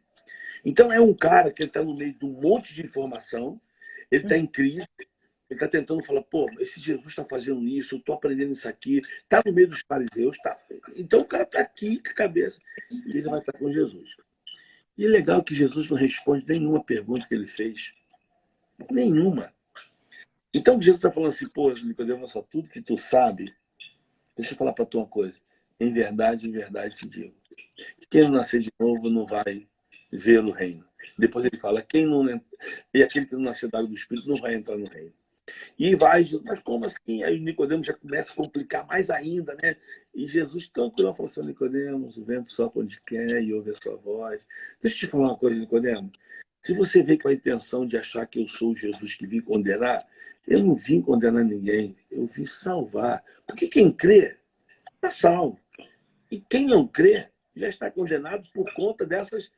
S2: Então é um cara que está no meio de um monte de informação, ele está em crise, ele está tentando falar: pô, esse Jesus está fazendo isso, eu estou aprendendo isso aqui, está no meio dos fariseus, tá? Então o cara está aqui com a cabeça e ele vai estar com Jesus. E é legal que Jesus não responde nenhuma pergunta que ele fez. Nenhuma. Então Jesus está falando assim: pô, Nicodemo, só tudo que tu sabe, deixa eu falar para tu uma coisa. Em verdade te digo. Quem não nascer de novo não vai ver o reino. Depois ele fala: quem não. E aquele que não nascer da água do Espírito não vai entrar no reino. E vai, mas como assim? Aí o Nicodemo já começa a complicar mais ainda, né? E Jesus tranquilo falou assim: Nicodemo, o vento sopra onde quer e ouve a sua voz. Deixa eu te falar uma coisa, Nicodemo. Se você vem com a intenção de achar que eu sou Jesus que vim condenar, eu não vim condenar ninguém, eu vim salvar. Porque quem crê, está salvo. E quem não crê, já está condenado por conta dessas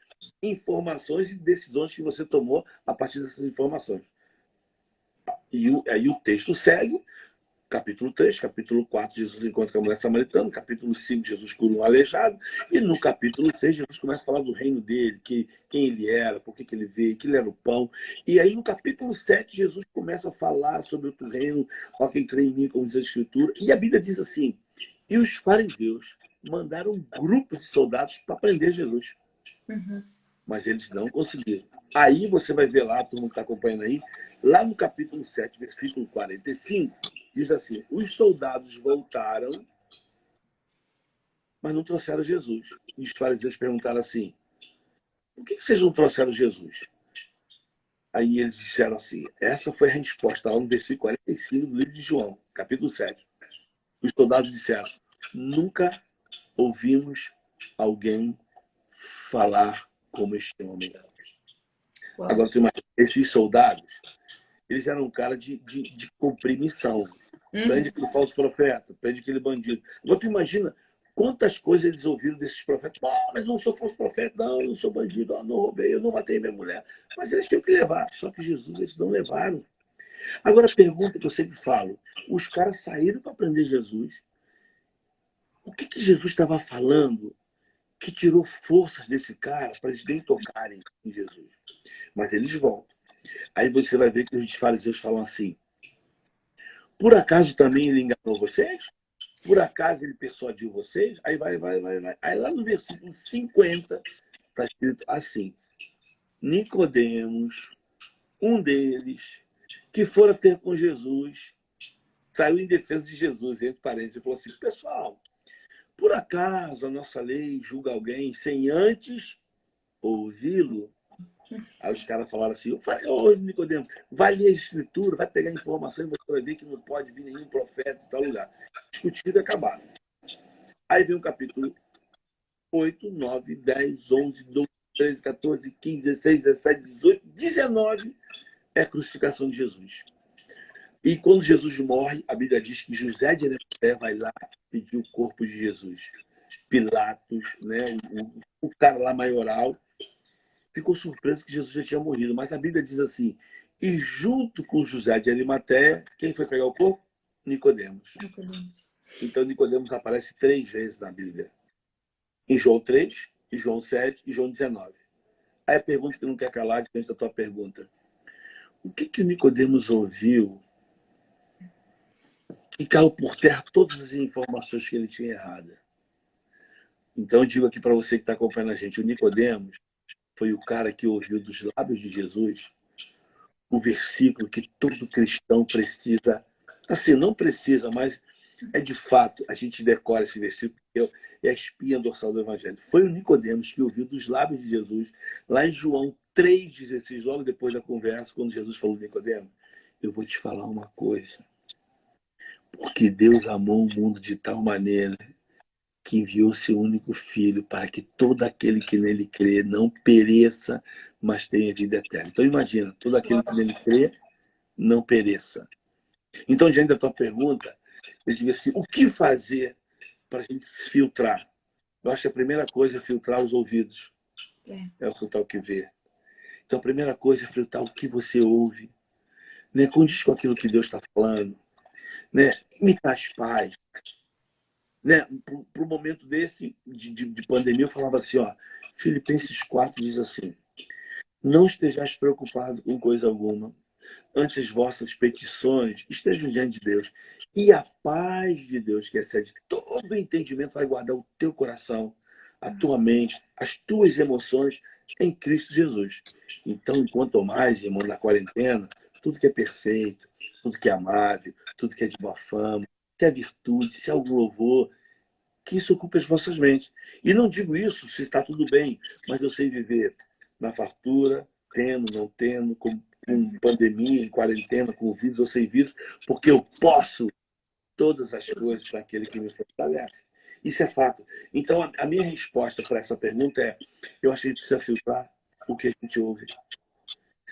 S2: informações e decisões que você tomou a partir dessas informações. E aí o texto segue, capítulo 3, capítulo 4, Jesus encontra com a mulher samaritana, capítulo 5, Jesus cura um aleijado, e no capítulo 6, Jesus começa a falar do reino dele, quem ele era, por que ele veio, que ele era o pão. E aí no capítulo 7, Jesus começa a falar sobre o reino, ó quem crê em mim, como diz a Escritura. E a Bíblia diz assim: e os fariseus mandaram um grupo de soldados para prender Jesus. Mas eles não conseguiram. Aí você vai ver lá, todo mundo está acompanhando aí, lá no capítulo 7, versículo 45, diz assim: os soldados voltaram, mas não trouxeram Jesus. E os fariseus perguntaram assim: por que vocês não trouxeram Jesus? Aí eles disseram assim, essa foi a resposta lá no versículo 45 do livro de João, capítulo 7. Os soldados disseram: nunca ouvimos alguém falar como este homem.
S1: Uau.
S2: Agora, tu imagina, esses soldados, eles eram um cara de cumprir missão. Prende aquele falso profeta, prende aquele bandido. Agora, tu imagina quantas coisas eles ouviram desses profetas. Oh, mas não sou falso profeta, não, eu não sou bandido, não roubei, eu não matei minha mulher. Mas eles tinham que levar. Só que Jesus, eles não levaram. Agora, a pergunta que eu sempre falo: os caras saíram para prender Jesus. O que Jesus estava falando que tirou forças desse cara para eles nem tocarem em Jesus? Mas eles vão. Aí você vai ver que os fariseus falam assim: por acaso também ele enganou vocês? Por acaso ele persuadiu vocês? Aí vai. Aí lá no versículo 50 está escrito assim: Nicodemos, um deles, que fora ter com Jesus, saiu em defesa de Jesus, entre parênteses, e falou assim: pessoal, por acaso a nossa lei julga alguém sem antes ouvi-lo? Aí os caras falaram assim: ô Nicodemo, vai ler a escritura, vai pegar informação e você vai ver que não pode vir nenhum profeta em tal lugar. Discutido e acabaram. Aí vem o capítulo 8, 9, 10, 11, 12, 13, 14, 15, 16, 17, 18, 19 é a crucificação de Jesus. E quando Jesus morre, a Bíblia diz que José de Arimateia vai lá pedir o corpo de Jesus. Pilatos, né, o cara lá maioral, ficou surpreso que Jesus já tinha morrido. Mas a Bíblia diz assim: e junto com José de Arimateia, quem foi pegar o corpo? Nicodemos. Então Nicodemos aparece 3 vezes na Bíblia. Em João 3, em João 7 e João 19. Aí a pergunta que não quer calar diante da tua pergunta: o que o Nicodemos ouviu e caiu por terra todas as informações que ele tinha errada? Então eu digo aqui para você que está acompanhando a gente: o Nicodemos foi o cara que ouviu dos lábios de Jesus o versículo que todo cristão precisa, assim, não precisa, mas é de fato, a gente decora esse versículo, que é a espinha dorsal do Evangelho. Foi o Nicodemos que ouviu dos lábios de Jesus, lá em João 3,16, logo depois da conversa, quando Jesus falou: Nicodemos, eu vou te falar uma coisa, porque Deus amou o mundo de tal maneira que enviou seu único filho para que todo aquele que nele crê não pereça, mas tenha vida eterna. Então imagina, todo aquele que nele crê não pereça. Então, diante da tua pergunta, eu digo assim: o que fazer para a gente se filtrar? Eu acho que a primeira coisa é filtrar os ouvidos. É filtrar o que vê. Então, a primeira coisa é filtrar o que você ouve. Né? Condiz com aquilo que Deus está falando. Né? Me traz paz. Né? Para o momento desse, de pandemia, eu falava assim, ó, Filipenses 4 diz assim: não estejais preocupado com coisa alguma, antes as vossas petições estejam diante de Deus. E a paz de Deus, que excede todo entendimento, vai guardar o teu coração, a tua mente, as tuas emoções em Cristo Jesus. Então, enquanto mais, irmão, na quarentena, tudo que é perfeito, tudo que é amável, tudo que é de boa fama, se é virtude, se é algum louvor, que isso ocupe as vossas mentes. E não digo isso se está tudo bem, mas eu sei viver na fartura, tendo, não tendo, com pandemia, em quarentena, com vírus ou sem vírus, porque eu posso todas as coisas para aquele que me fortalece. Isso é fato. Então, a minha resposta para essa pergunta é: eu acho que a gente precisa filtrar o que a gente ouve.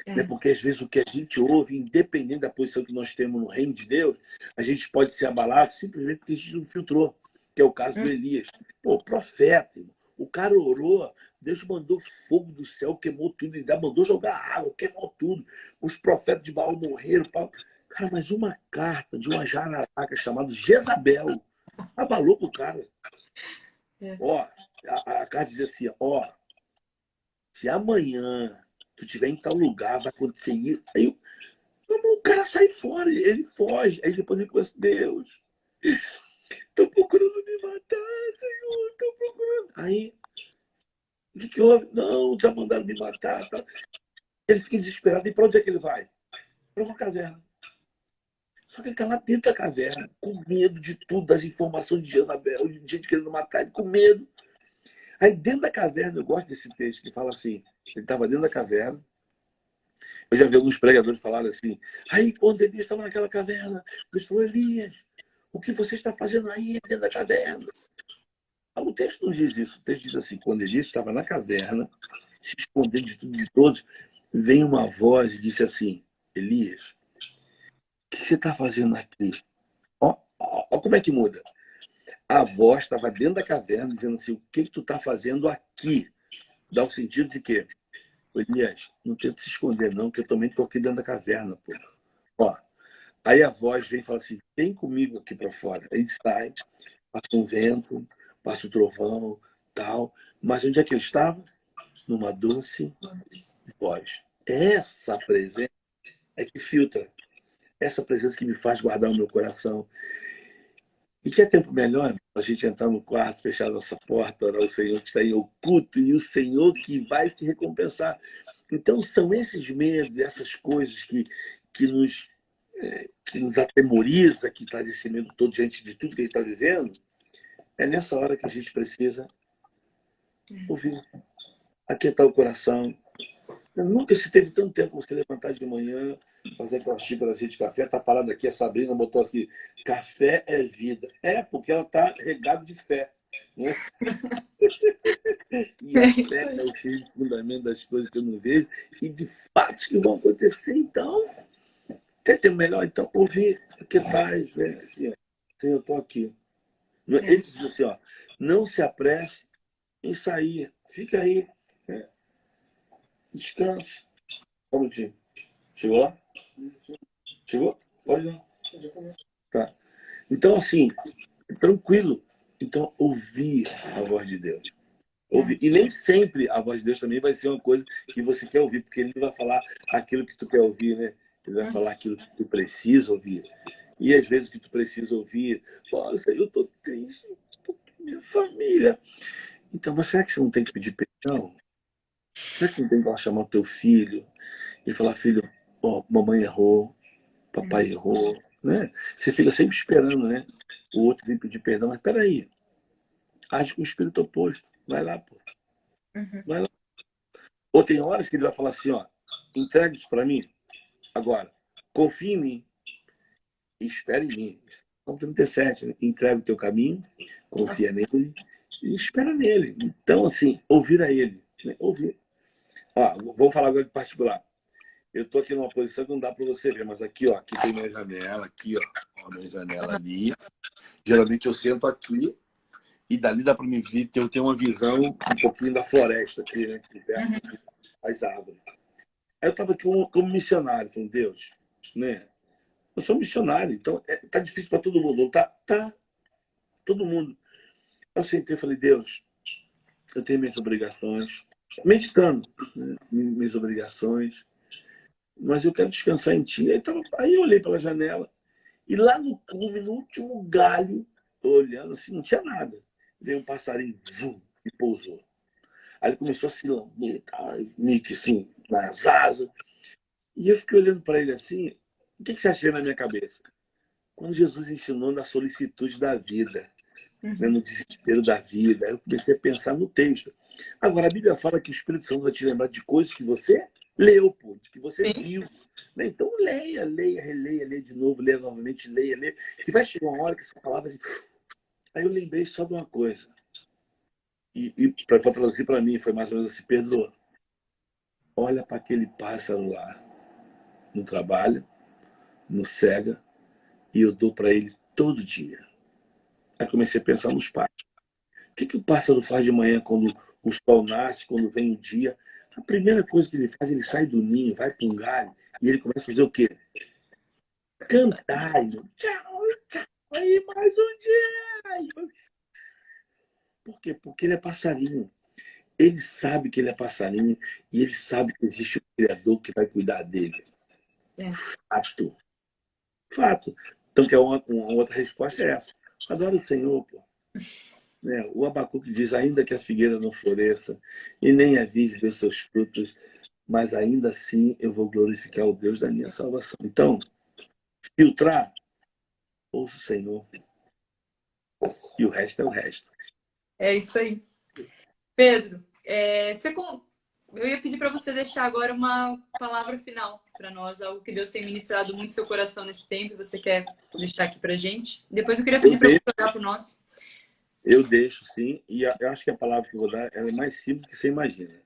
S2: Né? Porque, às vezes, o que a gente ouve, independente da posição que nós temos no reino de Deus, a gente pode ser abalado simplesmente porque a gente não filtrou, que é o caso do Elias. Pô, profeta, irmão. O cara orou, Deus mandou fogo do céu, queimou tudo, ainda mandou jogar água, queimou tudo. Os profetas de Baal morreram. Cara, mas uma carta de uma jararaca chamada Jezabel abalou o cara. Ó, a carta dizia assim: ó, se amanhã tu estiver em tal lugar, vai acontecer isso. Aí o cara sai fora, ele foge. Aí depois ele conhece: Deus, tô procurando me matar, Senhor, tô procurando. Aí, o que houve? Não, já mandaram me matar. Tá? Ele fica desesperado. E para onde é que ele vai? Para uma caverna. Só que ele está lá dentro da caverna, com medo de tudo, das informações de Jezabel, de gente querendo matar ele, com medo. Aí dentro da caverna, eu gosto desse texto que fala assim: ele estava dentro da caverna. Eu já vi alguns pregadores falarem assim: aí quando Elias estava naquela caverna, Deus falou: Elias, o que você está fazendo aí dentro da caverna? O texto não diz isso. O texto diz assim: quando Elias estava na caverna, se escondendo de tudo e de todos, veio uma voz e disse assim: Elias, o que você está fazendo aqui? Ó, como é que muda. A voz estava dentro da caverna dizendo assim: o que tu está fazendo aqui? Dá o sentido de quê? Elias, não tenta se esconder não, que eu também estou aqui dentro da caverna. Pô. Ó, aí a voz vem e fala assim: vem comigo aqui para fora. Aí sai, passa um vento, passa o trovão, tal. Mas onde é que ele estava? Numa doce voz. Essa presença é que filtra. Essa presença que me faz guardar o meu coração. E que é tempo melhor a gente entrar no quarto, fechar nossa porta, orar ao Senhor que está em oculto, e o Senhor que vai te recompensar. Então, são esses medos, essas coisas que nos, que nos atemoriza, que traz esse medo todo diante de tudo que a gente está vivendo. É nessa hora que a gente precisa ouvir, aquietar o coração. Nunca se teve tanto tempo você levantar de manhã, fazer aquela xícarazinha de café, tá parado aqui, a Sabrina botou aqui, café é vida. É, porque ela tá regada de fé, né? E a fé é o cheio de fundamento das coisas que eu não vejo e de fatos que vão acontecer. Então, quer ter o melhor? Então, ouvir o que faz, né? Assim, ó, Senhor, eu tô aqui. Ele diz assim, ó, não se apresse em sair, fica aí, né? Descanse. Só um minutinho. Chegou? Chegou? Pode não. Tá. Então, assim, tranquilo. Então, ouvir a voz de Deus. Ouvir. E nem sempre a voz de Deus também vai ser uma coisa que você quer ouvir, porque ele não vai falar aquilo que tu quer ouvir, né? Ele vai falar aquilo que tu precisa ouvir. E às vezes o que tu precisa ouvir, nossa, eu tô triste, tô com minha família. Então, mas será que você não tem que pedir perdão? Será que não tem que ir lá chamar o teu filho e falar, filho, ó, mamãe errou, papai errou, né? Você fica sempre esperando, né? O outro vir pedir perdão, mas peraí, age com o espírito oposto. Vai lá, pô. Vai lá. Ou tem horas que ele vai falar assim, ó, entregue isso para mim agora. Confie em mim e espere em mim. São 37, né? Entrega o teu caminho, confia nele e espera nele. Então, assim, ouvir a ele. Né? Ouvir. Ó, vou falar agora de particular. Eu tô aqui numa posição que não dá para você ver, mas aqui, ó, aqui tem minha janela, aqui, ó, minha janela ali. Geralmente eu sento aqui e dali dá para me ver, eu tenho uma visão um pouquinho da floresta aqui, né, aqui perto, as árvores. Aí eu tava aqui como missionário, falando, Deus, né? Eu sou missionário, então tá difícil para todo mundo, não tá? Tá, todo mundo. Eu sentei e falei, Deus, eu tenho minhas obrigações, meditando, né, minhas obrigações, mas eu quero descansar em Ti. Aí eu olhei pela janela e lá no cume, no último galho, olhando assim, não tinha nada. Veio um passarinho zum, e pousou. Aí ele começou a se lamber, meio que assim, nas asas. E eu fiquei olhando para ele assim, o que você acha que veio na minha cabeça? Quando Jesus ensinou na solicitude da vida, né, no desespero da vida, aí eu comecei a pensar no texto. Agora, a Bíblia fala que o Espírito Santo vai te lembrar de coisas que você leu, pô, de que você viu. Né? Então, leia, leia, releia, leia de novo, leia novamente, leia, leia. Que vai chegar uma hora que essa palavra... Assim... Aí eu lembrei só de uma coisa. E para traduzir para mim, foi mais ou menos assim, Pedro, olha para aquele pássaro lá, no trabalho, no cega, e eu dou para ele todo dia. Aí comecei a pensar nos pássaros. O que o pássaro faz de manhã quando o sol nasce, quando vem o dia? A primeira coisa que ele faz, ele sai do ninho, vai para um galho, e ele começa a fazer o quê? Cantar. Tchau, tchau, aí mais um dia. Por quê? Porque ele é passarinho. Ele sabe que ele é passarinho e ele sabe que existe um Criador que vai cuidar dele. Fato. Fato. Então, que é uma outra resposta é essa. Adora o Senhor, pô. Né? O Abacuque diz, ainda que a figueira não floresça e nem a vide dê seus frutos, mas ainda assim eu vou glorificar o Deus da minha salvação. Então, filtrar, ouça o Senhor. E o resto é o resto.
S1: É isso aí. Pedro, eu ia pedir para você deixar agora uma palavra final para nós, algo que Deus tem ministrado muito no seu coração nesse tempo e você quer deixar aqui para gente. Depois eu queria pedir para você orar para nós.
S2: Eu deixo, sim, e eu acho que a palavra que eu vou dar ela é mais simples do que você imagina.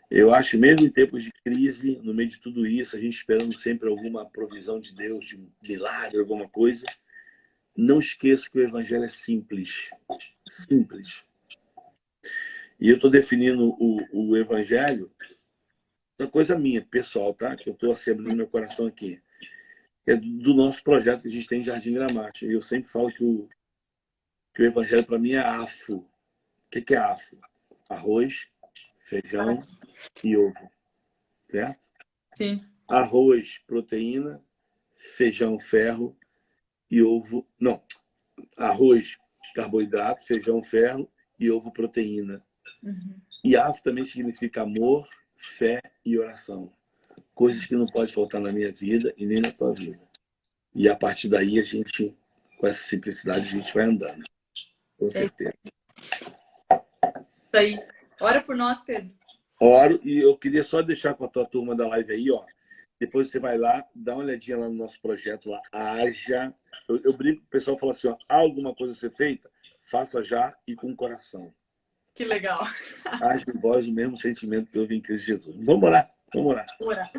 S2: Eu acho que mesmo em tempos de crise, no meio de tudo isso, a gente esperando sempre alguma provisão de Deus, de um milagre, alguma coisa, não esqueça que o Evangelho é simples. Simples. E eu estou definindo o Evangelho, uma coisa minha, pessoal, tá? Que eu estou assim, abrindo meu coração aqui. É do nosso projeto que a gente tem em Jardim Gramacho. E eu sempre falo que o Evangelho para mim é AFO. O que é AFO? Arroz, feijão e ovo. Certo?
S1: Sim.
S2: Arroz, proteína, feijão, ferro e ovo. Não. Arroz, carboidrato, feijão, ferro e ovo, proteína. E AFO também significa amor, fé e oração. Coisas que não podem faltar na minha vida e nem na tua vida. E a partir daí, a gente, com essa simplicidade, a gente vai andando. Com certeza.
S1: Isso aí. Ora por nós, Pedro.
S2: Oro, e eu queria só deixar com a tua turma da live aí, ó. Depois você vai lá, dá uma olhadinha lá no nosso projeto, lá, Haja. Eu brinco, o pessoal fala assim, ó, há alguma coisa a ser feita? Faça já e com o coração.
S1: Que legal.
S2: Haja em vós o mesmo sentimento que houve em Cristo Jesus. Vamos orar, vamos orar.
S1: Orar.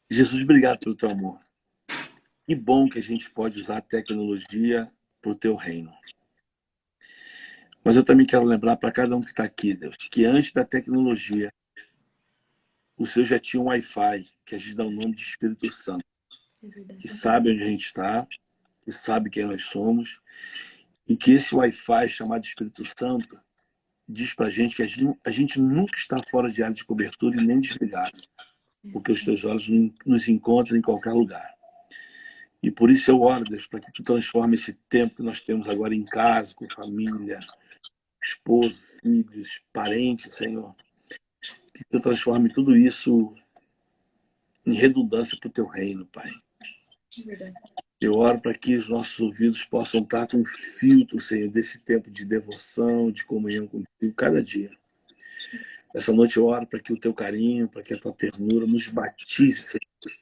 S2: Jesus, obrigado pelo teu amor. Que bom que a gente pode usar a tecnologia para o teu reino. Mas eu também quero lembrar para cada um que está aqui, Deus, que antes da tecnologia, o Senhor já tinha um Wi-Fi, que a gente dá o nome de Espírito Santo, que sabe onde a gente está, que sabe quem nós somos, e que esse Wi-Fi chamado Espírito Santo diz para a gente que a gente nunca está fora de área de cobertura e nem desligado, porque os teus olhos nos encontram em qualquer lugar. E por isso eu oro, Deus, para que tu transforme esse tempo que nós temos agora em casa, com família, esposo, filhos, parentes, Senhor, que tu transforme tudo isso em redundância para o teu reino, Pai. Eu oro para que os nossos ouvidos possam estar com filtro, Senhor, desse tempo de devoção, de comunhão contigo, cada dia. Essa noite eu oro para que o teu carinho, para que a tua ternura nos batize, Senhor,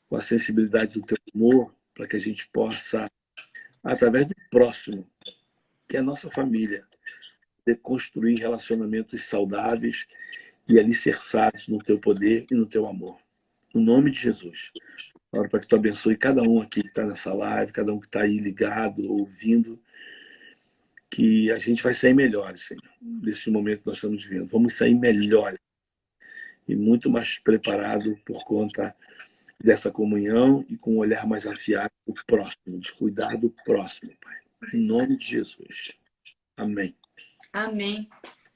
S2: com a sensibilidade do teu amor, para que a gente possa, através do próximo, que é a nossa família, construir relacionamentos saudáveis e alicerçados no teu poder e no teu amor. No nome de Jesus. Oro para que tu abençoe cada um aqui que está nessa live, cada um que está aí ligado, ouvindo, que a gente vai sair melhores, Senhor, desse momento que nós estamos vivendo. Vamos sair melhores e muito mais preparado por conta dessa comunhão e com um olhar mais afiado do próximo, de cuidar do próximo, Pai. Em nome de Jesus. Amém.
S1: Amém.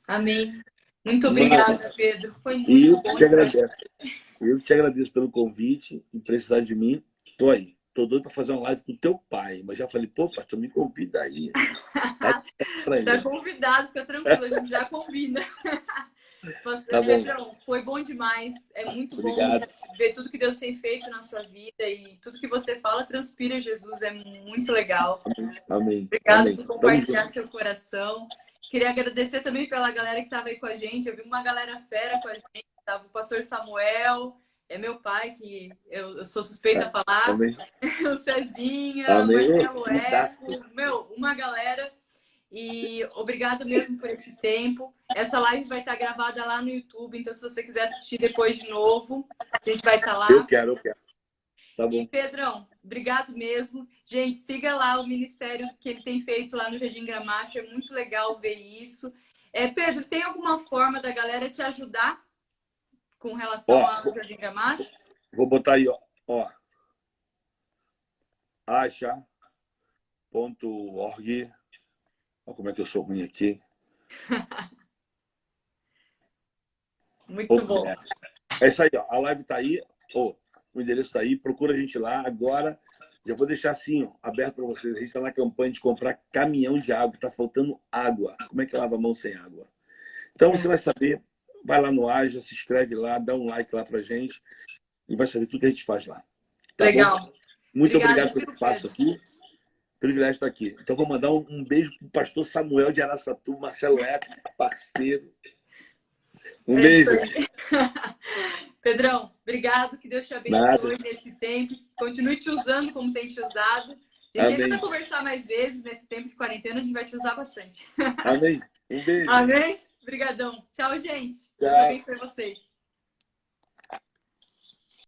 S1: Amém. Muito obrigada, Pedro. Foi muito
S2: eu
S1: bom.
S2: Te agradeço. Eu te agradeço pelo convite e precisar de mim, tô aí. Tô doido para fazer uma live com o teu pai, mas já falei, pô, pastor, me convida aí.
S1: Tá convidado, fica tranquilo, a gente já combina. Pastor Pedrão, foi bom demais. É muito
S2: Obrigado.
S1: Bom ver tudo que Deus tem feito na sua vida e tudo que você fala transpira Jesus. É muito legal.
S2: Amém.
S1: Obrigado
S2: Amém.
S1: por compartilhar seu coração. Queria agradecer também pela galera que estava aí com a gente. Eu vi uma galera fera com a gente. Tava o pastor Samuel, é meu pai, que eu sou suspeita a falar.
S2: Amém.
S1: O Cezinha,
S2: Amém.
S1: Marcelo Eco, uma galera. E obrigado mesmo por esse tempo. Essa live vai estar gravada lá no YouTube, então se você quiser assistir depois de novo, a gente vai estar lá.
S2: Eu quero. Tá bom.
S1: E Pedrão, obrigado mesmo. Gente, siga lá o ministério que ele tem feito lá no Jardim Gramacho, é muito legal ver isso. Pedro, tem alguma forma da galera te ajudar com relação ao Jardim Gramacho?
S2: Vou botar aí, ó. Acha.org. Olha como é que eu sou ruim aqui.
S1: Muito bom.
S2: É isso aí, ó. A live tá aí. O endereço tá aí. Procura a gente lá. Agora, já vou deixar assim, ó, aberto para vocês. A gente está na campanha de comprar caminhão de água. Tá faltando água. Como é que lava a mão sem água? Então, você vai saber. Vai lá no Aja, se inscreve lá, dá um like lá pra gente. E vai saber tudo que a gente faz lá. Tá
S1: legal.
S2: Bom? Muito obrigado pelo espaço aqui. Privilégio estar aqui. Então, vou mandar um beijo pro pastor Samuel de Araçatu, Marcelo Eco, parceiro. Um beijo.
S1: Pedrão, obrigado. Que Deus te abençoe nesse tempo. Continue te usando como tem te usado. A gente ainda vai conversar mais vezes nesse tempo de quarentena. A gente vai te usar bastante.
S2: Amém. Um beijo.
S1: Amém. Obrigadão. Tchau, gente.
S2: Tchau.
S1: Deus abençoe vocês.